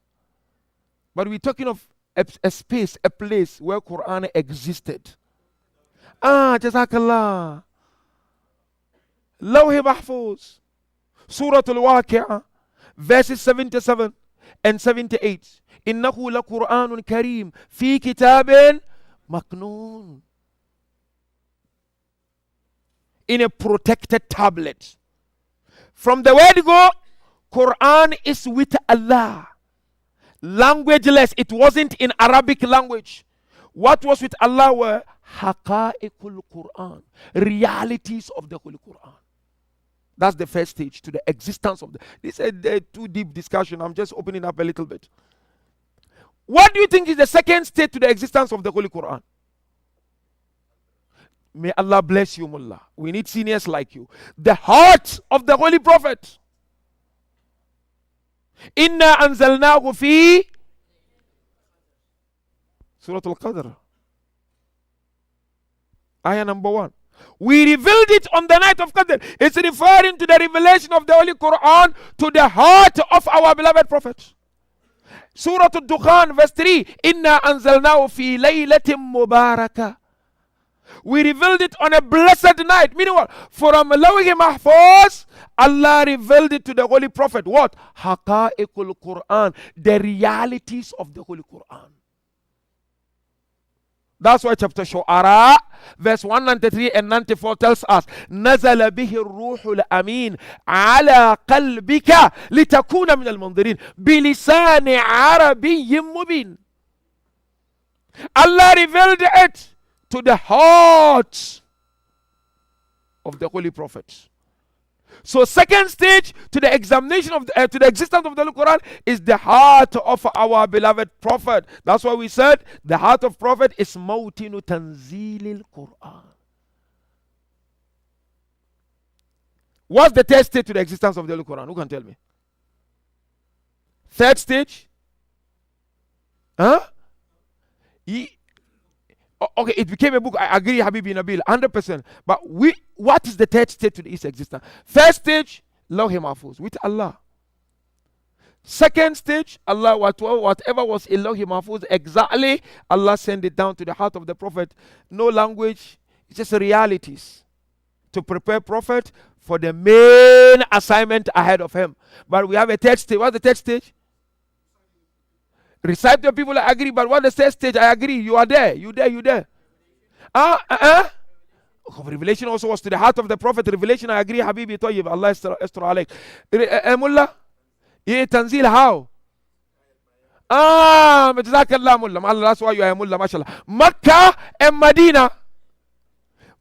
But we're talking of a space, a place where Quran existed. Jazakallah. Lawh Mahfuz. Surah Al-Waqi'ah, verses 77 and 78. Innahu la Quranun Kareem fi kitabin maknoon. In a protected tablet. From the word go, Quran is with Allah. Languageless. It wasn't in Arabic language. What was with Allah were haqa'iqul Quran. Realities of the Holy Quran. That's the first stage to the existence of the. This is a too deep discussion. I'm just opening up a little bit. What do you think is the second stage to the existence of the Holy Quran? May Allah bless you, Mullah. We need seniors like you. The heart of the Holy Prophet. Inna anzalnahu fi Surah Al-Qadr. Ayah number 1. We revealed it on the night of Qadr. It's referring to the revelation of the Holy Quran to the heart of our beloved Prophet. Surah Al-Dukhan verse 3. Inna anzalnahu fi laylatin mubarakah. We revealed it on a blessed night. Meaning what? From Lawh Mahfuz, Allah revealed it to the Holy Prophet. What? Haqa'iqul Quran. The realities of the Holy Quran. That's why chapter Shu'ara, verse 193 and 94 tells us, نَزَلَ بِهِ الرُّوحُ الْأَمِينَ عَلَى قَلْبِكَ لِتَكُونَ مِنَ الْمُنذِرِينَ بِلِسَانِ عَرَبِيٍّ مُبِينٍ. Allah revealed it to the heart of the Holy Prophet. So second stage to the examination of to the existence of the Holy Quran is the heart of our beloved Prophet. That's why we said the heart of Prophet is mawtinu tanzilil Quran. What's the third stage to the existence of the Holy Quran? Who can tell me? Third stage? Huh? Okay, it became a book. I agree, Habibi Nabil, 100%. But what is the third stage to its existence? First stage, Lawh Mahfuz, with Allah. Second stage, Allah, whatever was in Lawh Mahfuz, exactly, Allah sent it down to the heart of the Prophet. No language, it's just realities. To prepare Prophet for the main assignment ahead of him. But we have a third stage. What's the third stage? Recite to people, I agree, but what the third stage? I agree. You are there. You there. Revelation also was to the heart of the Prophet. Revelation, I agree, Habibi Tayyib. Allah Estra Alaik. Mullah? Tanzil, how? Jazakallah, Mullah. That's why you are Mullah, mashallah. Makkah and Medina.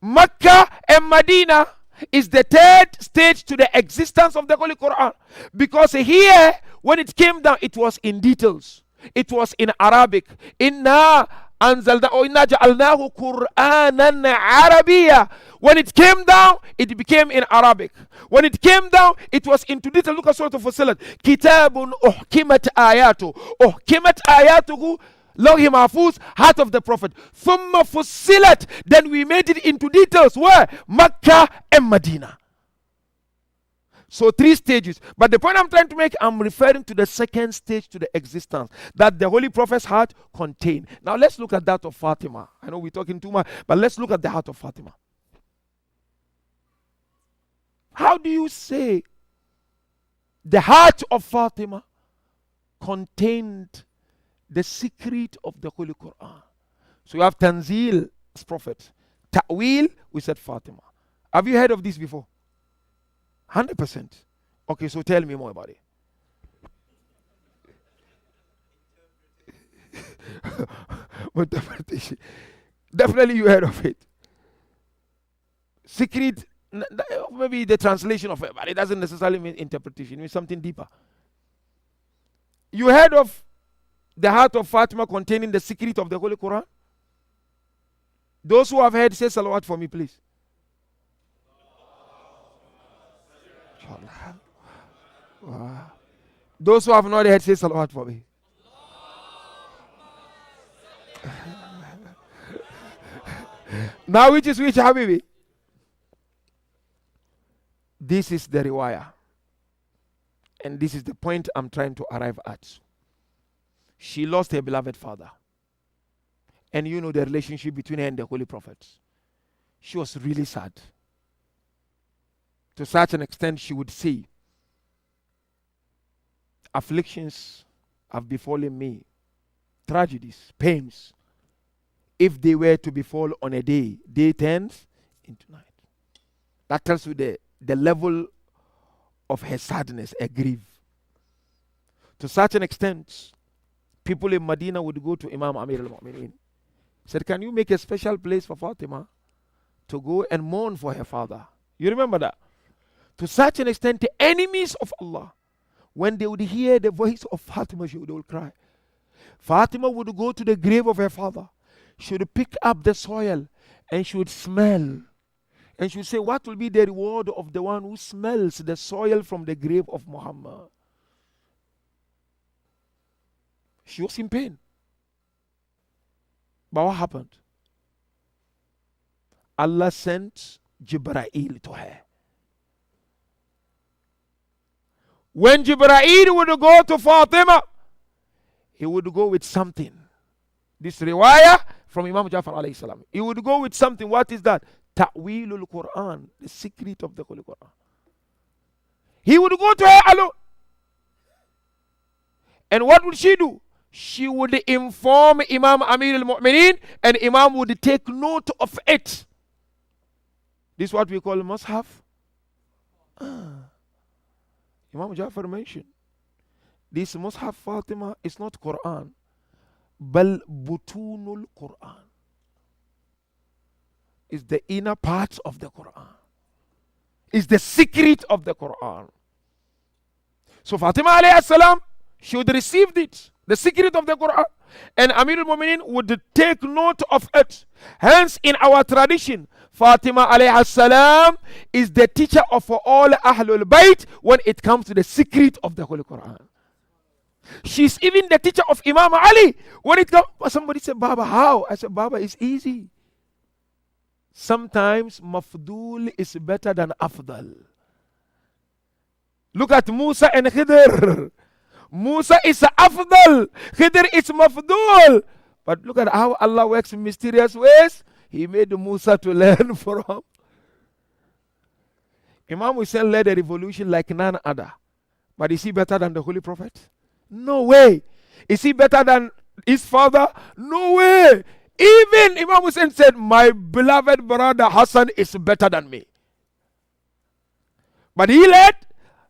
Makkah and Medina is the third stage to the existence of the Holy Quran. Because here, when it came down, it was in details. It was in Arabic. Inna ja'alnahu Qur'anan Arabiya. When it came down, it became in Arabic. When it came down, it was into detail. Look at Surah Fussilat. Kitabun uhkimat ayatu. Uhkimat ayatuhu Lawh Mahfuz, heart of the Prophet. Thumma Fussilat. Then we made it into details. Where? Makkah and Medina. So 3 stages. But the point I'm trying to make, I'm referring to the second stage to the existence that the Holy Prophet's heart contained. Now let's look at that of Fatima. I know we're talking too much, but let's look at the heart of Fatima. How do you say the heart of Fatima contained the secret of the Holy Quran? So you have Tanzil as Prophet. Ta'wil, we said Fatima. Have you heard of this before? 100%. Okay, so tell me more about it. Definitely you heard of it. Secret, maybe the translation of it, but it doesn't necessarily mean interpretation. It means something deeper. You heard of the heart of Fatima containing the secret of the Holy Quran? Those who have heard, say salawat for me, please. Wow. Those who have not heard, say salawat for me. Now which is which, Habibi? This is the riwayah. And this is the point I'm trying to arrive at. She lost her beloved father. And you know the relationship between her and the Holy Prophet. She was really sad. To such an extent, she would say, afflictions have befallen me, tragedies, pains. If they were to befall on a day, day turns into night. That tells you the level of her sadness, a grief. To such an extent, people in Medina would go to Imam Amir al-Mu'mineen. Said, can you make a special place for Fatima to go and mourn for her father? You remember that? To such an extent, the enemies of Allah, when they would hear the voice of Fatima, they would cry. Fatima would go to the grave of her father. She would pick up the soil and she would smell. And she would say, what will be the reward of the one who smells the soil from the grave of Muhammad? She was in pain. But what happened? Allah sent Jibreel to her. When Jibreel would go to Fatima, he would go with something. This riwayah from Imam Jafar alayhi salam. He would go with something. What is that? Ta'wilul Quran, the secret of the Holy Quran. He would go to her alone. And what would she do? She would inform Imam Amir al-Mu'mineen, and Imam would take note of it. This is what we call mushaf. Imam Jafar mentioned, this mushaf Fatima is not Quran, bal butunul Quran. It's the inner parts of the Quran. It's the secret of the Quran. So Fatima alayhi salam, she would receive it, the secret of the Quran, and Amir al-Mu'mineen would take note of it. Hence, in our tradition, Fatima alayhi salam is the teacher of all Ahlul Bayt when it comes to the secret of the Holy Quran. She's even the teacher of Imam Ali. When it comes, somebody said, Baba, how? I said, Baba, it's easy. Sometimes mafdul is better than afdal. Look at Musa and Khidr. Musa is afdal, Khidr is mafdul. But look at how Allah works in mysterious ways. He made Musa to learn from. Imam Hussein led a revolution like none other. But is he better than the Holy Prophet? No way. Is he better than his father? No way. Even Imam Hussein said, my beloved brother Hassan is better than me. But he led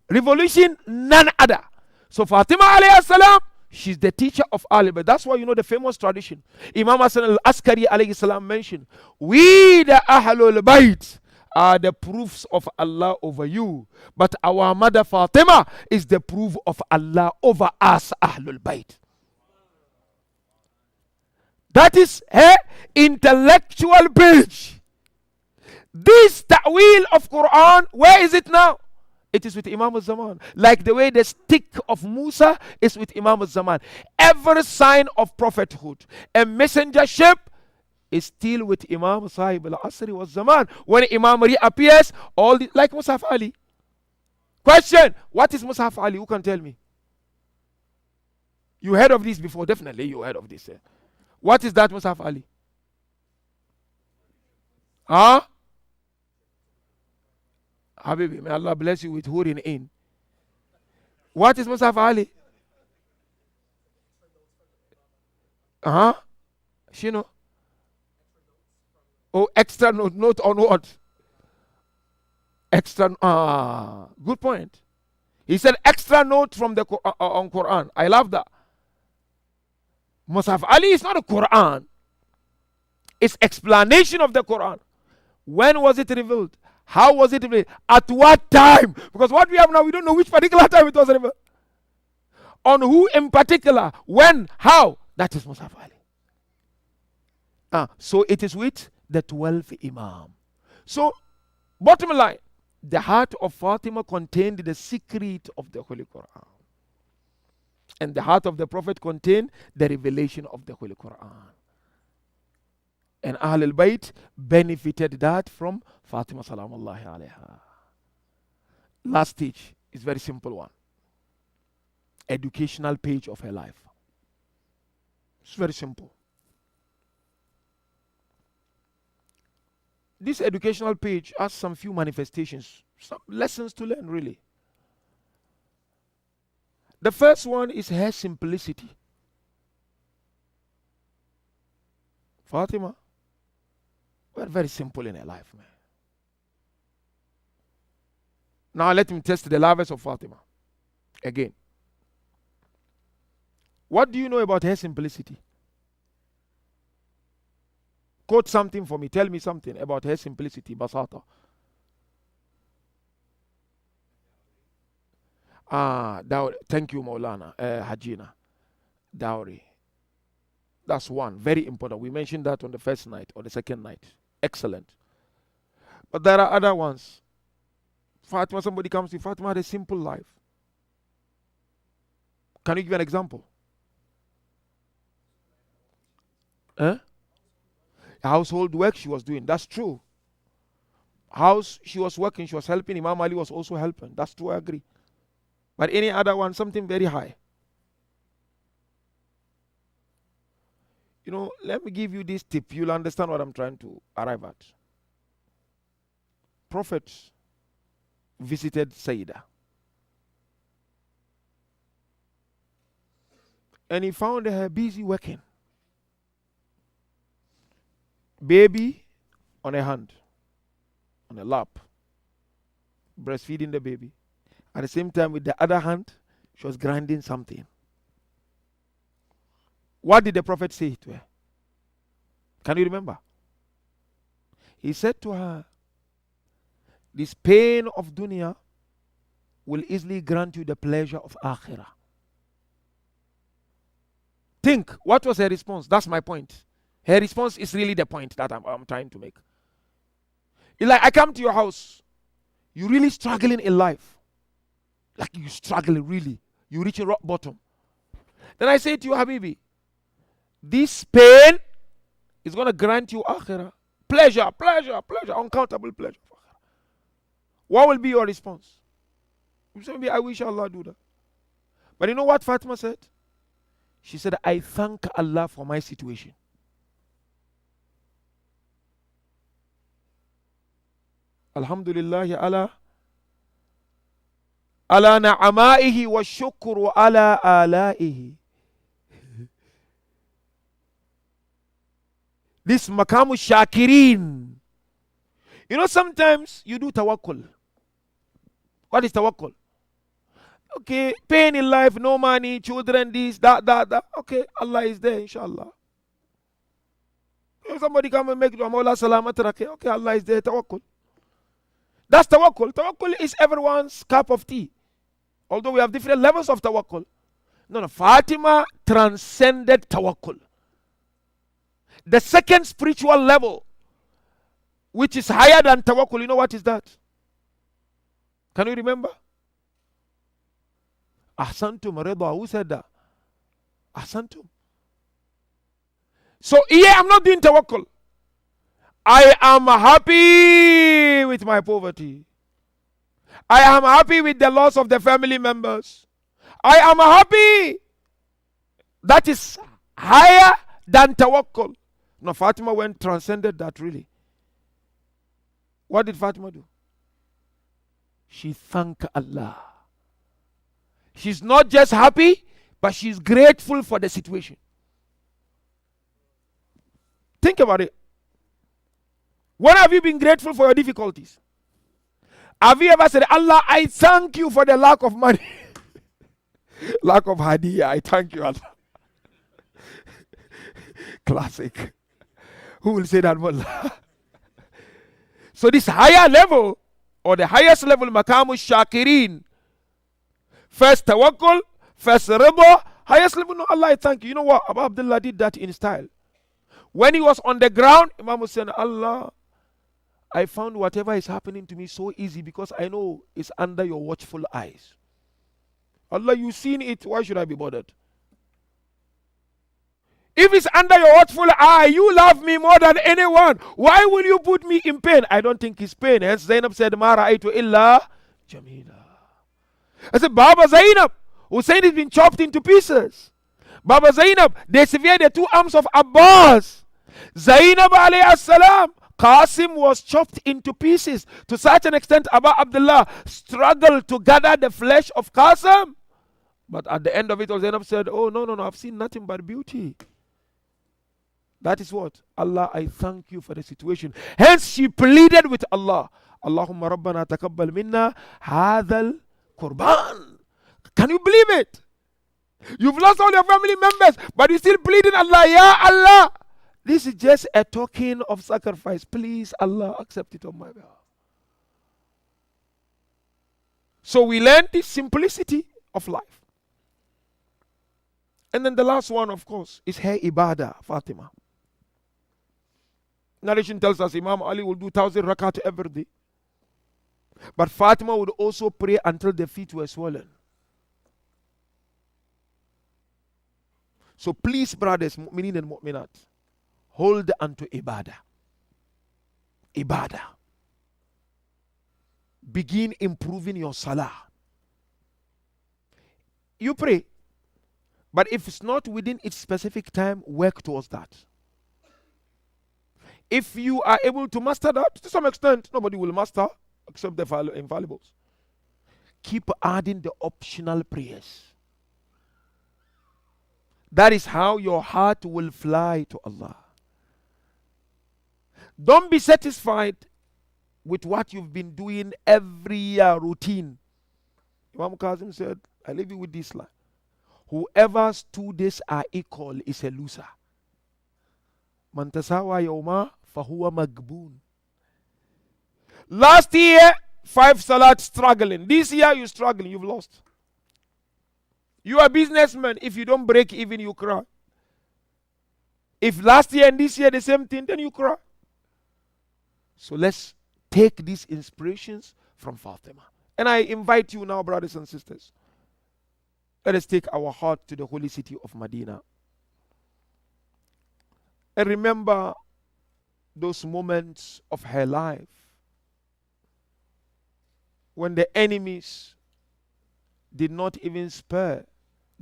revolution none other. So Fatima alayhi salam, she's the teacher of Ali. But that's why you know the famous tradition. Imam Hassan al-Askari alayhi salam mentioned, we the Ahlul Bayt are the proofs of Allah over you. But our mother Fatima is the proof of Allah over us, Ahlul Bayt. That is her intellectual page. This ta'wil of Quran, where is it now? It is with Imam al-Zaman. Like the way the stick of Musa is with Imam al-Zaman. Every sign of prophethood and messengership is still with Imam Sahib al-Asri wa Zaman. When Imam reappears, all the, like Musaf Ali. Question, what is Musaf Ali? Who can tell me? You heard of this before? Definitely you heard of this. What is that Musaf Ali? Huh? Habibi, may Allah bless you with Hurin in. What is Musaf Ali? You know? Oh, extra note on what? Extra, good point. He said extra note from the on Quran. I love that. Musaf Ali is not a Quran. It's explanation of the Quran. When was it revealed? How was it revealed? At what time? Because what we have now, we don't know which particular time it was revealed. On who in particular? When? How? That is Musaf Ali. So it is with the 12th Imam. So, bottom line, the heart of Fatima contained the secret of the Holy Quran. And the heart of the Prophet contained the revelation of the Holy Quran. And Ahlul Bayt benefited that from Fatima salamullahi alayha. Last stage is very simple one. Educational page of her life. It's very simple. this educational page has some few manifestations, some lessons to learn really. The first one is her simplicity. Fatima, we're very simple in her life, man. Now let me test the lovers of Fatima again. What do you know about her simplicity? Quote something for me. Tell me something about her simplicity, basata. Dowry. Thank you, Maulana. Hajina. Dowry. That's one. Very important. We mentioned that on the first night or the second night. Excellent. But there are other ones. Fatima, somebody comes to you. Fatima had a simple life. Can you give an example? Household work she was doing. That's true. House she was working, she was helping. Imam Ali was also helping. That's true, I agree. But any other one, something very high. You know, let me give you this tip. You'll understand what I'm trying to arrive at. Prophet visited Sayyida. And he found her busy working. Baby on her hand, on her lap, breastfeeding the baby. At the same time, with the other hand, she was grinding something. What did the Prophet say to her? Can you remember? He said to her, this pain of dunya will easily grant you the pleasure of akhirah. Think, what was her response? That's my point. Her response is really the point that I'm trying to make. It's like, I come to your house. You're really struggling in life. Like you struggling really. You reach a rock bottom. Then I say to you, Habibi, this pain is going to grant you akhirah. Pleasure, uncountable pleasure. What will be your response? You say, maybe I wish Allah do that. But you know what Fatima said? She said, I thank Allah for my situation. Alhamdulillah ala na'amaihi wa shukru ala alaihi. This makamu shakirin. You know, sometimes you do tawakkul. What is tawakkul? Okay, pain in life, no money, children, this, that. Okay, Allah is there, inshallah. If somebody come and make dua, Mawla salamat, okay, Allah is there, tawakkul. That's tawakkul. Tawakkul is everyone's cup of tea. Although we have different levels of tawakkul. No, Fatima transcended tawakkul. The second spiritual level, which is higher than tawakkul, you know what is that? Can you remember? Ahsantum rida. Who said that? Ahsantum. So here I'm not doing tawakkul. I am happy with my poverty. I am happy with the loss of the family members. I am happy. That is higher than tawakkul. No, Fatima went transcended that really. What did Fatima do? She thanked Allah. She's not just happy, but she's grateful for the situation. Think about it. When have you been grateful for your difficulties? Have you ever said, Allah, I thank you for the lack of money? Lack of hadiyah, I thank you, Allah. Classic. Who will say that? Wallah? So this higher level, or the highest level, makamu shakirin. First tawakkul, first rida, highest level, no, Allah, I thank you. You know what? Abu Abdullah did that in style. When he was on the ground, Imam was saying, Allah, I found whatever is happening to me so easy because I know it's under your watchful eyes. Allah, you've seen it, why should I be bothered? If it's under your watchful eye, you love me more than anyone. Why will you put me in pain? I don't think it's pain. Hence Zainab said, Ma ra'aytu illa jamila. I said, Baba Zainab, Hussein has been chopped into pieces. Baba Zainab, they severed the two arms of Abbas. Zainab alayhi salam, Qasim was chopped into pieces. To such an extent, Abu Abdullah struggled to gather the flesh of Qasim. But at the end of it all, Zainab said, oh, no, I've seen nothing but beauty. That is what? Allah, I thank you for the situation. Hence, she pleaded with Allah. Allahumma rabbana taqabbal minna hadhal qurban. Can you believe it? You've lost all your family members, but you still pleading Allah, Ya Allah. This is just a token of sacrifice. Please, Allah, accept it on my behalf. So we learn the simplicity of life. And then the last one, of course, is her ibadah, Fatima. Narration tells us Imam Ali will do 1,000 rakat every day. But Fatima would also pray until the feet were swollen. So please, brothers, mu'minin and mu'minat, hold unto ibadah. Ibadah. Begin improving your salah. You pray. But if it's not within its specific time, work towards that. If you are able to master that, to some extent, nobody will master except the infallibles. Keep adding the optional prayers. That is how your heart will fly to Allah. Don't be satisfied with what you've been doing every year, routine. Imam Kazim said, I leave you with this line. Whoever's 2 days are equal is a loser. Man tasawa yawma fahuwa magbun. Last year, 5 salat struggling. This year you're struggling, you've lost. You are a businessman. If you don't break even, you cry. If last year and this year the same thing, then you cry. So let's take these inspirations from Fatima. And I invite you now, brothers and sisters, let us take our heart to the holy city of Medina. And remember those moments of her life when the enemies did not even spare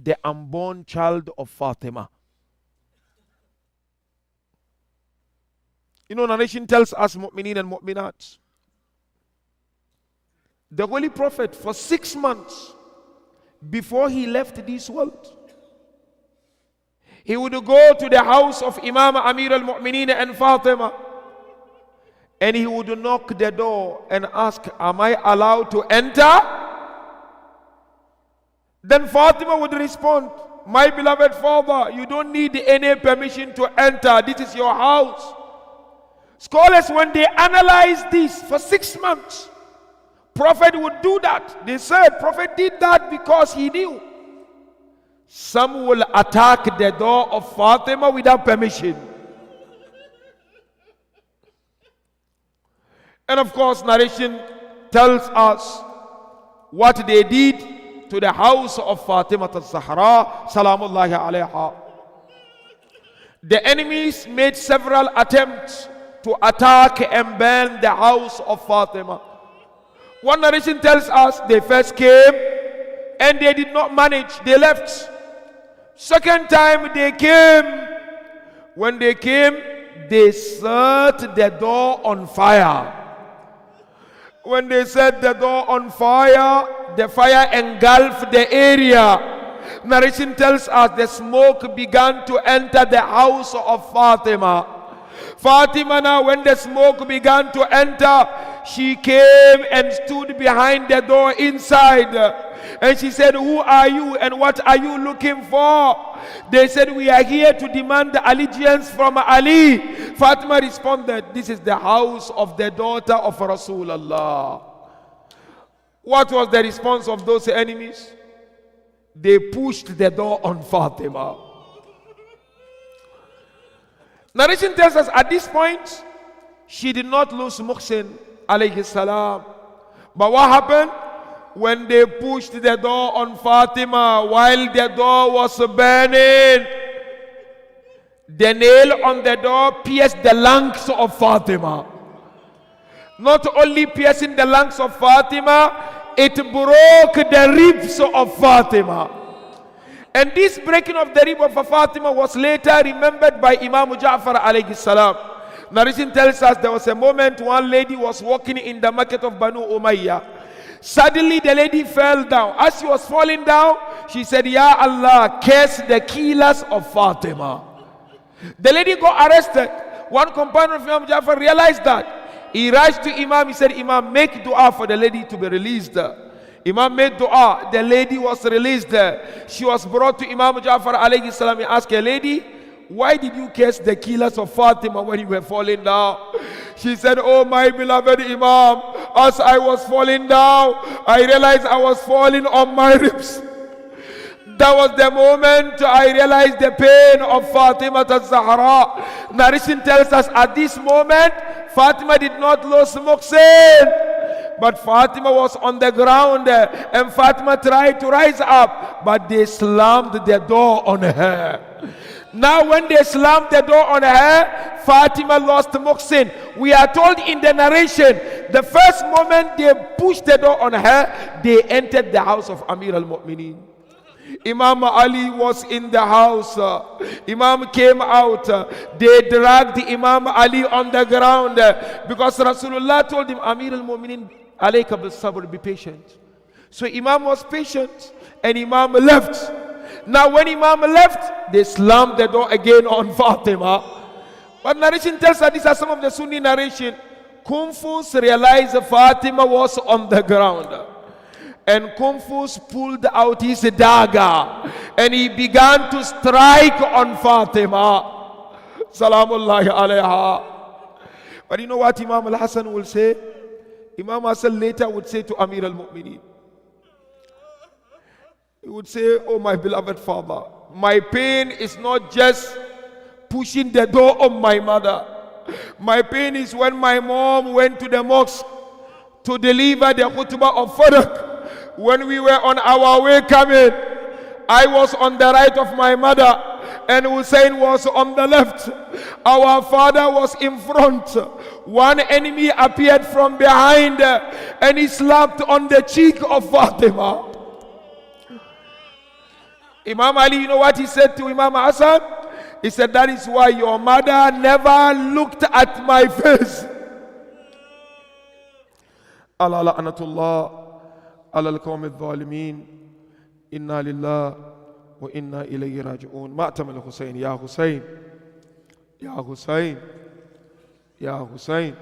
the unborn child of Fatima. You know, narration tells us, mu'minin and mu'minat, the Holy Prophet for 6 months before he left this world, he would go to the house of Imam Amir al-Mu'minin and Fatima, and he would knock the door and ask, am I allowed to enter? Then Fatima would respond, my beloved father, you don't need any permission to enter. This is your house. Scholars, when they analyze this for 6 months, Prophet would do that. They said Prophet did that because he knew some will attack the door of Fatima without permission. And of course, narration tells us what they did to the house of Fatima al-Zahra, salamullahi alayha. The enemies made several attempts to attack and burn the house of Fatima. One narration tells us they first came and they did not manage, they left. Second time they came. When they came, they set the door on fire. When they set the door on fire, the fire engulfed the area. Narration tells us the smoke began to enter the house of Fatima. Fatima now, when the smoke began to enter, she came and stood behind the door inside. And she said, who are you and what are you looking for? They said, we are here to demand the allegiance from Ali. Fatima responded, this is the house of the daughter of Rasulullah. What was the response of those enemies? They pushed the door on Fatima. Narration tells us at this point, she did not lose Muhsin alayhi salam. But what happened? When they pushed the door on Fatima while the door was burning, the nail on the door pierced the lungs of Fatima. Not only piercing the lungs of Fatima, it broke the ribs of Fatima. And this breaking of the rib of Fatima was later remembered by Imam Ja'far alayhi salam. Narration tells us there was a moment one lady was walking in the market of Banu Umayyah. Suddenly the lady fell down. As she was falling down, she said, Ya Allah, curse the killers of Fatima. The lady got arrested. One companion of Imam Jafar realized that. He rushed to Imam. He said, Imam, make dua for the lady to be released. Imam made dua. The lady was released. She was brought to Imam Jafar alayhi salam. He asked her, lady, why did you curse the killers of Fatima when you were falling down? She said, oh my beloved Imam, as I was falling down, I realized I was falling on my ribs. That was the moment I realized the pain of Fatima al-Zahra. Narration tells us at this moment, Fatima did not lose Muqsin, but Fatima was on the ground and Fatima tried to rise up, but they slammed the door on her. Now when they slammed the door on her, Fatima lost Muqsin. We are told in the narration, the first moment they pushed the door on her, they entered the house of Amir al-Mu'mineen. Imam Ali was in the house. Imam came out. They dragged Imam Ali on the ground because Rasulullah told him, Amir al-Mu'mineen, alayka bis-sabr, be patient. So Imam was patient and Imam left. Now when Imam left, they slammed the door again on Fatima. But narration tells us, these are some of the Sunni narration. Kufus realized Fatima was on the ground. And Kufus pulled out his dagger and he began to strike on Fatima. Salamullahi alayha. But you know what Imam al-Hasan will say? Imam Hassan later would say to Amir al-Mu'mineen, he would say, oh my beloved father, my pain is not just pushing the door on my mother. My pain is when my mom went to the mosque to deliver the khutbah of Faraq. When we were on our way coming, I was on the right of my mother and Hussein was on the left. Our father was in front. One enemy appeared from behind and he slapped on the cheek of Fatima. Imam Ali, you know what he said to Imam Hassan? He said, that is why your mother never looked at my face. Allah la'anatullah ala al-qawm al-zalimin. Inna lillah wa inna ilayhi raji'un. Ma'tam al-Husayn, ya Husayn, ya Husayn, ya Husayn.